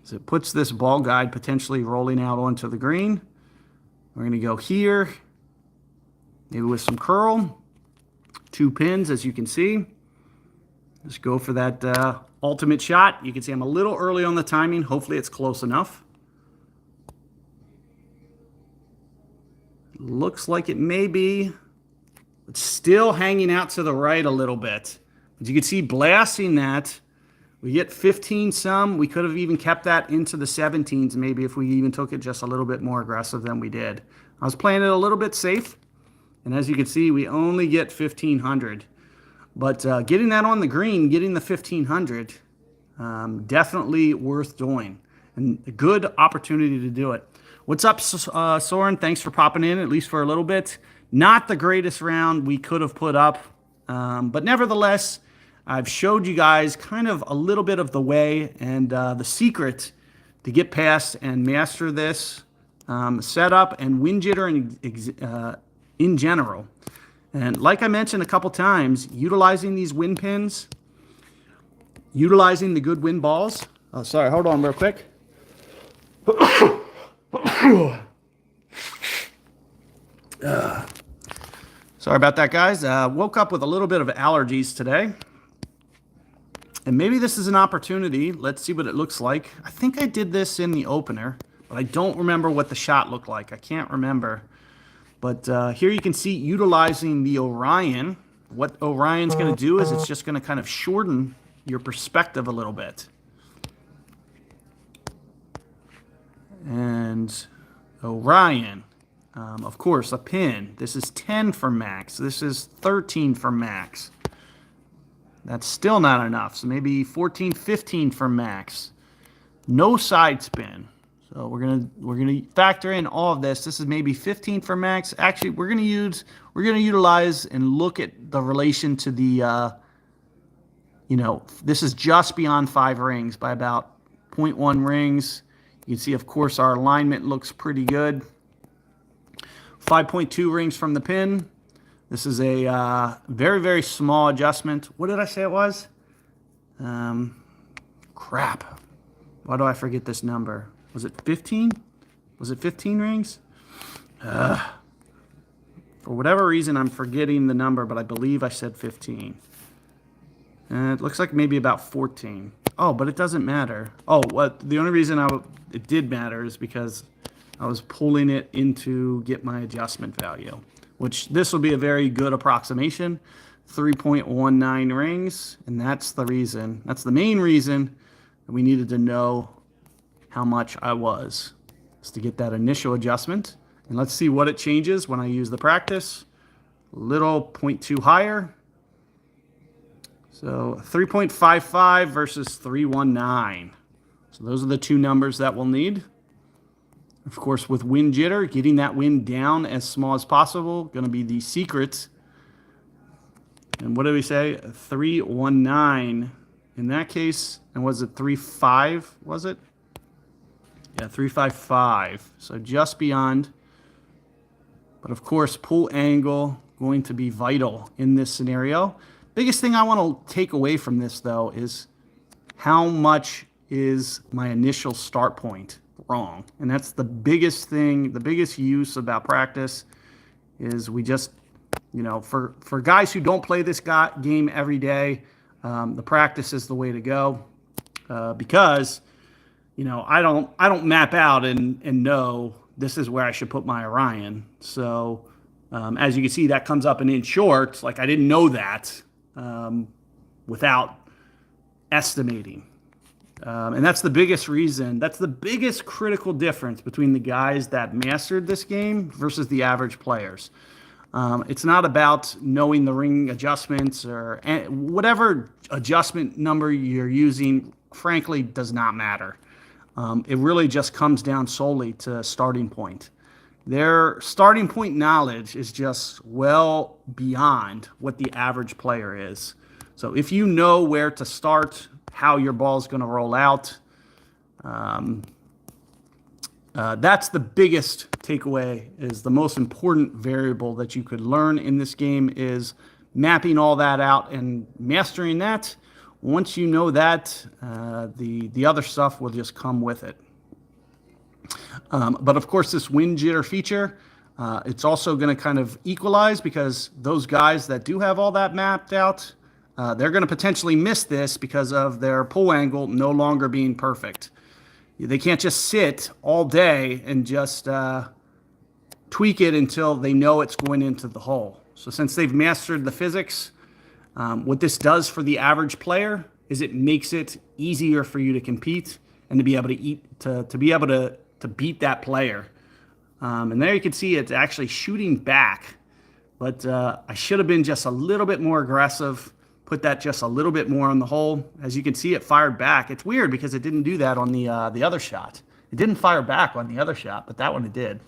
So it puts this ball guide potentially rolling out onto the green. We're going to go here, maybe with some curl, 2 pins, as you can see. Just go for that ultimate shot. You can see I'm a little early on the timing. Hopefully it's close enough. Looks like it may be. It's still hanging out to the right a little bit. As you can see, blasting that, we get 15 some. We could have even kept that into the 17s maybe if we even took it just a little bit more aggressive than we did. I was playing it a little bit safe. And as you can see, we only get 1,500. But getting that on the green, getting the 1,500, definitely worth doing. And a good opportunity to do it. What's up, Soren? Thanks for popping in, at least for a little bit. Not the greatest round we could have put up. But nevertheless, I've showed you guys kind of a little bit of the way and the secret to get past and master this setup and wind jitter in general. And like I mentioned a couple times, utilizing these wind pins, utilizing the good wind balls. Oh, sorry, hold on real quick. Sorry about that, guys. Woke up with a little bit of allergies today. And maybe this is an opportunity. Let's see what it looks like. I think I did this in the opener, but I don't remember what the shot looked like. I can't remember. But here you can see utilizing the Orion. What Orion's going to do is it's just going to kind of shorten your perspective a little bit. And Orion, of course, a pin. This is 10 for max. This is 13 for max. That's still not enough. So maybe 14, 15 for max. No side spin. So we're gonna factor in all of this. This is maybe 15 for max. Actually, we're gonna utilize and look at the relation to the this is just beyond 5 rings by about 0.1 rings. You can see, of course, our alignment looks pretty good. 5.2 rings from the pin. This is a very, very small adjustment. What did I say it was? Crap. Why do I forget this number? Was it 15? Was it 15 rings? For whatever reason, I'm forgetting the number, but I believe I said 15. It looks like maybe about 14. Oh, but it doesn't matter. Oh, the only reason it did matter is because I was pulling it in to get my adjustment value, which this will be a very good approximation. 3.19 rings, and that's the reason. That's the main reason that we needed to know how much I was, is to get that initial adjustment. And let's see what it changes when I use the practice. A little 0.2 higher. So 3.55 versus 319. So those are the two numbers that we'll need. Of course, with wind jitter, getting that wind down as small as possible, going to be the secret. And what did we say? 319 in that case. And was it 3.5? Was it? Yeah, 3.55. So just beyond. But of course, pull angle going to be vital in this scenario. Biggest thing I want to take away from this, though, is how much is my initial start point wrong. And that's the biggest thing, the biggest use about practice is we just You know, for guys who don't play this game every day, the practice is the way to go, because you know I don't map out and know this is where I should put my Orion. So as you can see, that comes up in short. Like I didn't know that without estimating. And that's the biggest reason. That's the biggest critical difference between the guys that mastered this game versus the average players. It's not about knowing the ring adjustments or whatever adjustment number you're using, frankly, does not matter. It really just comes down solely to starting point. Their starting point knowledge is just well beyond what the average player is. So if you know where to start, how your ball is going to roll out, that's the biggest takeaway. Is the most important variable that you could learn in this game is mapping all that out and mastering that. Once you know that, the other stuff will just come with it. But of course, this wind jitter feature, it's also going to kind of equalize, because those guys that do have all that mapped out, they're going to potentially miss this because of their pull angle no longer being perfect. They can't just sit all day and just tweak it until they know it's going into the hole. So since they've mastered the physics, what this does for the average player is it makes it easier for you to compete and to be able to beat that player. And there you can see it's actually shooting back, but I should have been just a little bit more aggressive. Put that just a little bit more on the hole. As you can see, it fired back. It's weird because it didn't do that on the other shot. It didn't fire back on the other shot, but that one it did.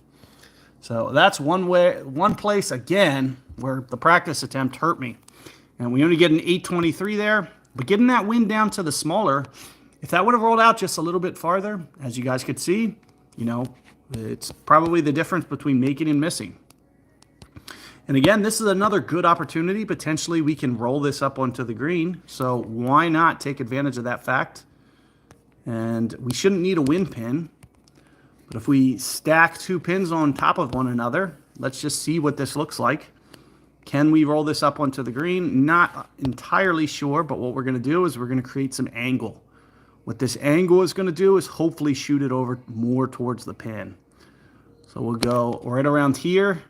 So that's one place again where the practice attempt hurt me. And we only get an 823 there, but getting that wind down to the smaller, if that would have rolled out just a little bit farther, as you guys could see, you know, it's probably the difference between making and missing. And again, this is another good opportunity. Potentially we can roll this up onto the green. So why not take advantage of that fact? And we shouldn't need a wind pin. But if we stack two pins on top of one another, let's just see what this looks like. Can we roll this up onto the green? Not entirely sure, but what we're going to do is we're going to create some angle. What this angle is going to do is hopefully shoot it over more towards the pin. So we'll go right around here.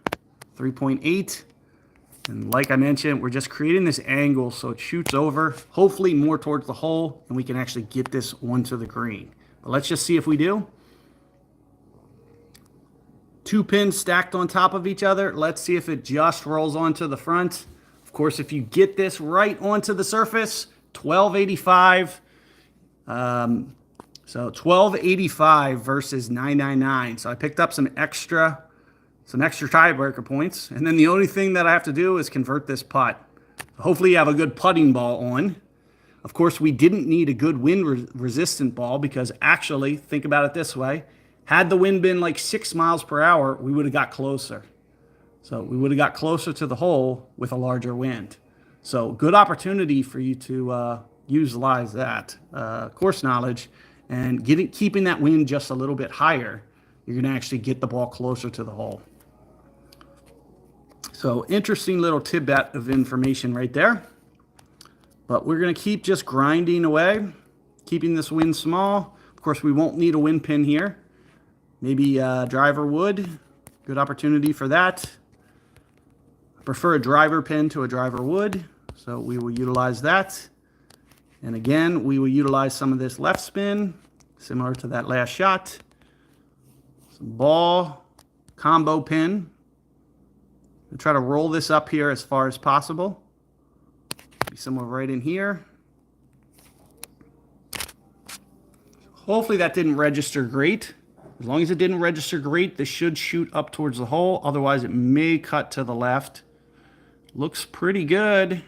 3.8, and like I mentioned, we're just creating this angle so it shoots over, hopefully more towards the hole, and we can actually get this onto the green. But let's just see if we do. Two pins stacked on top of each other. Let's see if it just rolls onto the front. Of course, if you get this right onto the surface, 1285. So 1285 versus 999. So I picked up some extra tiebreaker points, and then the only thing that I have to do is convert this putt. Hopefully you have a good putting ball on. Of course, we didn't need a good wind resistant ball, because actually, think about it this way, had the wind been like 6 miles per hour, we would have got closer. So we would have got closer to the hole with a larger wind. So good opportunity for you to utilize that course knowledge and keeping that wind just a little bit higher. You're going to actually get the ball closer to the hole. So interesting little tidbit of information right there. But we're going to keep just grinding away, keeping this wind small. Of course, we won't need a wind pin here. Maybe driver wood. Good opportunity for that. I prefer a driver pin to a driver wood, so we will utilize that. And again, we will utilize some of this left spin, similar to that last shot. Some ball, combo pin. I'll try to roll this up here as far as possible. Be somewhere right in here. Hopefully that didn't register great. As long as it didn't register great, this should shoot up towards the hole. Otherwise, it may cut to the left. Looks pretty good.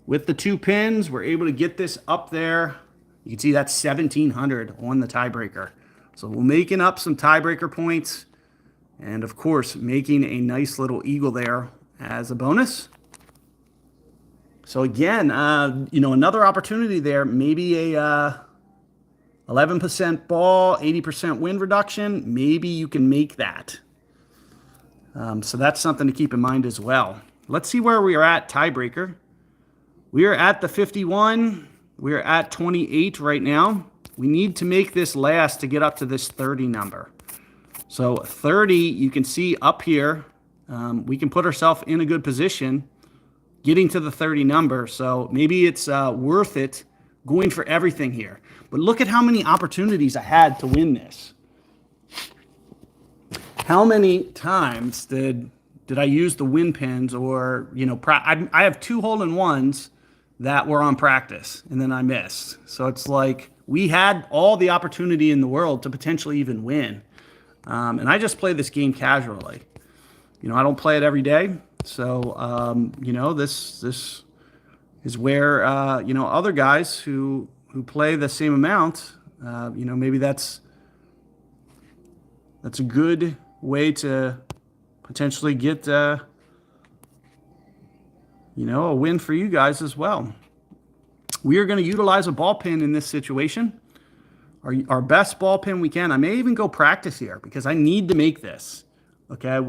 With the two pins, we're able to get this up there. You can see that's 1,700 on the tiebreaker. So we're making up some tiebreaker points. And of course, making a nice little eagle there as a bonus. So again, you know, another opportunity there, maybe a 11% ball, 80% wind reduction. Maybe you can make that. So that's something to keep in mind as well. Let's see where we are at tiebreaker. We are at the 51. We are at 28 right now. We need to make this last to get up to this 30 number. So 30, you can see up here, we can put ourselves in a good position getting to the 30 number. So maybe it's worth it going for everything here. But look at how many opportunities I had to win this. How many times did I use the win pins, or, you know, I have 2 hole-in-ones that were on practice and then I missed. So it's like we had all the opportunity in the world to potentially even win. And I just play this game casually. You know, I don't play it every day. So, you know, this is where, you know, other guys who play the same amount, you know, maybe that's a good way to potentially get, you know, a win for you guys as well. We are going to utilize a ball pin in this situation. Our best ball pin we can. I may even go practice here because I need to make this. Okay,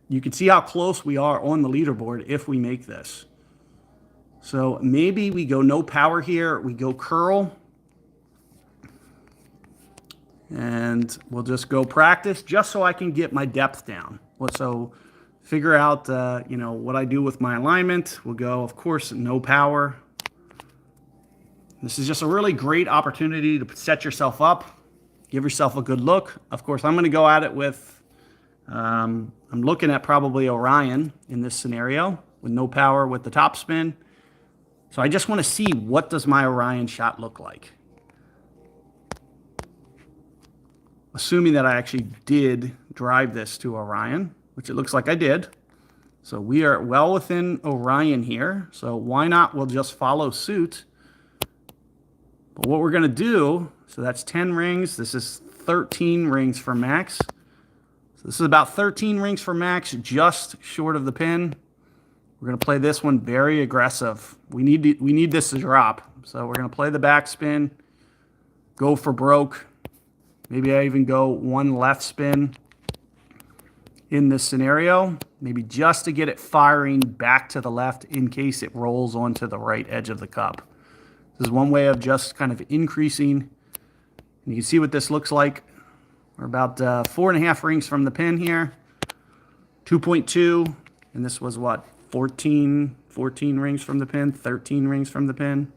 you can see how close we are on the leaderboard if we make this. So maybe we go no power here. We go curl. And we'll just go practice just so I can get my depth down. So figure out, you know, what I do with my alignment. We'll go, of course, no power. This is just a really great opportunity to set yourself up, give yourself a good look. Of course, I'm going to go at it with, I'm looking at probably Orion in this scenario with no power with the top spin. So I just want to see, what does my Orion shot look like? Assuming that I actually did drive this to Orion, which it looks like I did. So we are well within Orion here. So why not? We'll just follow suit. But what we're going to do, so that's 10 rings. This is 13 rings for max. So this is about 13 rings for max, just short of the pin. We're going to play this one very aggressive. We need this to drop. So we're going to play the backspin, go for broke. Maybe I even go one left spin in this scenario, maybe just to get it firing back to the left in case it rolls onto the right edge of the cup. This is one way of just kind of increasing. And you can see what this looks like. We're about 4.5 rings from the pin here. 2.2. And this was what? 14 rings from the pin. 13 rings from the pin.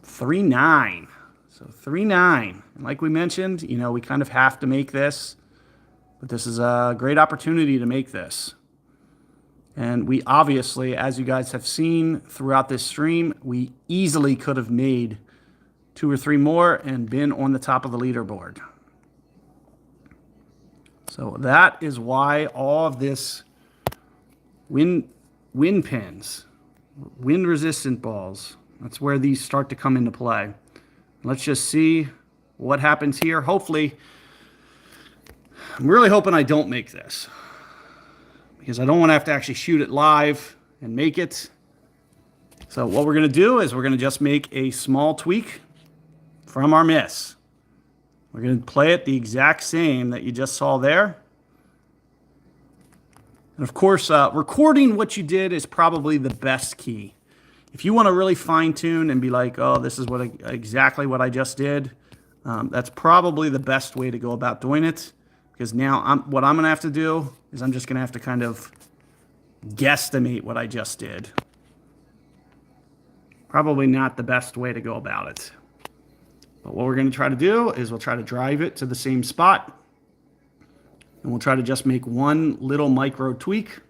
3.9. So 3.9. And like we mentioned, you know, we kind of have to make this. But this is a great opportunity to make this. And we obviously, as you guys have seen throughout this stream, we easily could have made 2 or 3 more and been on the top of the leaderboard. So that is why all of this wind pins, wind resistant balls, that's where these start to come into play. Let's just see what happens here. Hopefully, I'm really hoping I don't make this, because I don't want to have to actually shoot it live and make it. So what we're going to do is we're going to just make a small tweak from our miss. We're going to play it the exact same that you just saw there. And of course, recording what you did is probably the best key. If you want to really fine tune and be like, oh, this is exactly what I just did, that's probably the best way to go about doing it. Because now what I'm going to have to do is I'm just going to have to kind of guesstimate what I just did. Probably not the best way to go about it. But what we're going to try to do is we'll try to drive it to the same spot. And we'll try to just make one little micro tweak.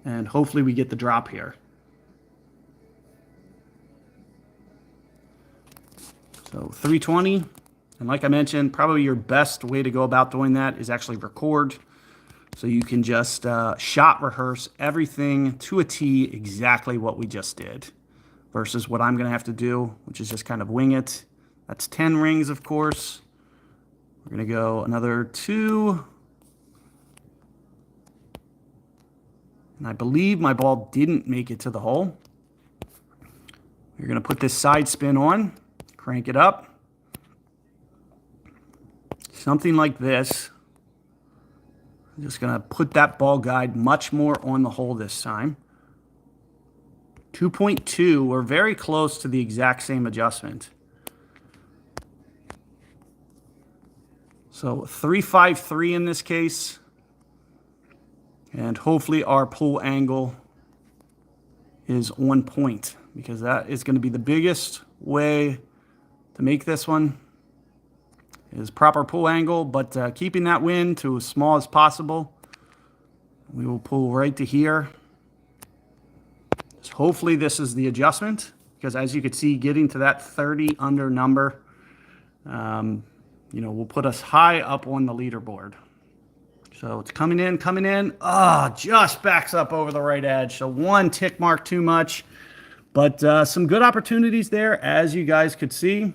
And hopefully we get the drop here. So 320. And like I mentioned, probably your best way to go about doing that is actually record. So you can just shot rehearse everything to a T exactly what we just did. Versus what I'm going to have to do, which is just kind of wing it. That's 10 rings, of course. We're going to go another 2. And I believe my ball didn't make it to the hole. We're going to put this side spin on, crank it up. Something like this. I'm just going to put that ball guide much more on the hole this time. 2.2, we're very close to the exact same adjustment. So 353 in this case. And hopefully our pull angle is on point, because that is going to be the biggest way to make this one is proper pull angle, but keeping that wind to as small as possible. We will pull right to here. So hopefully this is the adjustment, because as you can see, getting to that 30 under number, will put us high up on the leaderboard. So it's coming in. Just backs up over the right edge. So one tick mark too much, but some good opportunities there, as you guys could see.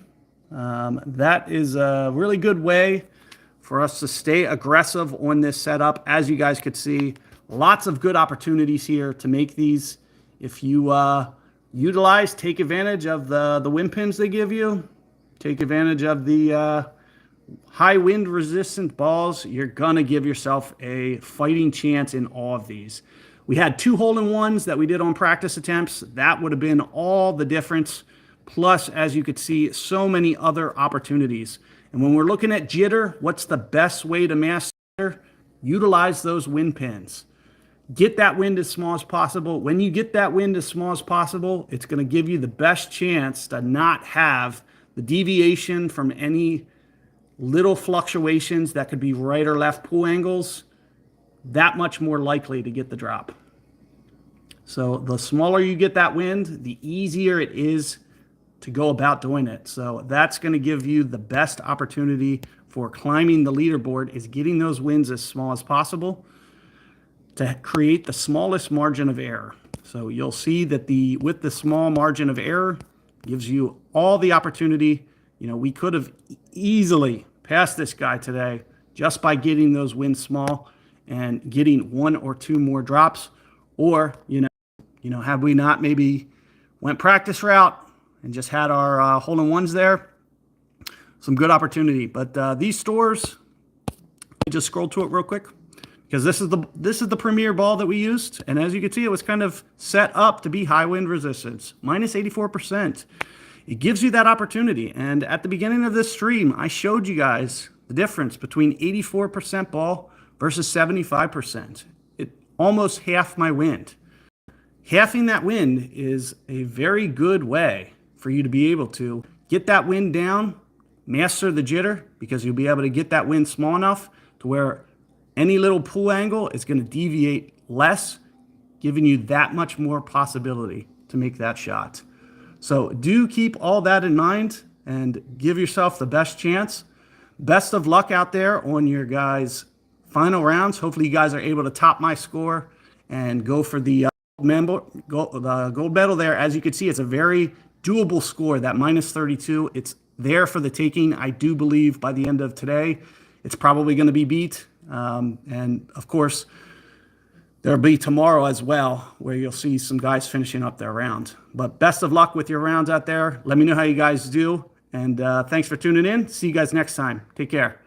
That is a really good way for us to stay aggressive on this setup. As you guys could see, lots of good opportunities here to make these. If you take advantage of the wind pins they give you, take advantage of the high wind resistant balls, you're gonna give yourself a fighting chance in all of these. We had 2 hole-in-ones that we did on practice attempts. That would have been all the difference. Plus, as you could see, so many other opportunities. And when we're looking at jitter, what's the best way to master? Utilize those wind pins. Get that wind as small as possible. When you get that wind as small as possible, it's going to give you the best chance to not have the deviation from any little fluctuations that could be right or left pull angles, that much more likely to get the drop. So the smaller you get that wind, the easier it is to go about doing it. So that's going to give you the best opportunity for climbing the leaderboard, is getting those winds as small as possible to create the smallest margin of error. So you'll see that with the small margin of error gives you all the opportunity. We could have easily passed this guy today just by getting those winds small and getting 1 or 2 more drops. Or, have we not maybe went practice route and just had our hole-in-ones there, some good opportunity. But these stores, I just scroll to it real quick, because this is the premier ball that we used, and as you can see, it was kind of set up to be high wind resistance, minus 84%. It gives you that opportunity. And at the beginning of this stream, I showed you guys the difference between 84% ball versus 75%. It almost half my wind. Halving that wind is a very good way for you to be able to get that wind down, master the jitter, because you'll be able to get that wind small enough to where any little pull angle is going to deviate less, giving you that much more possibility to make that shot. So do keep all that in mind and give yourself the best chance. Best of luck out there on your guys' final rounds. Hopefully you guys are able to top my score and go for the gold medal there. As you can see, it's a very doable score, that minus 32. It's there for the taking. I do believe by the end of today, it's probably going to be beat. And of course, there'll be tomorrow as well, where you'll see some guys finishing up their round. But best of luck with your rounds out there. Let me know how you guys do. And thanks for tuning in. See you guys next time. Take care.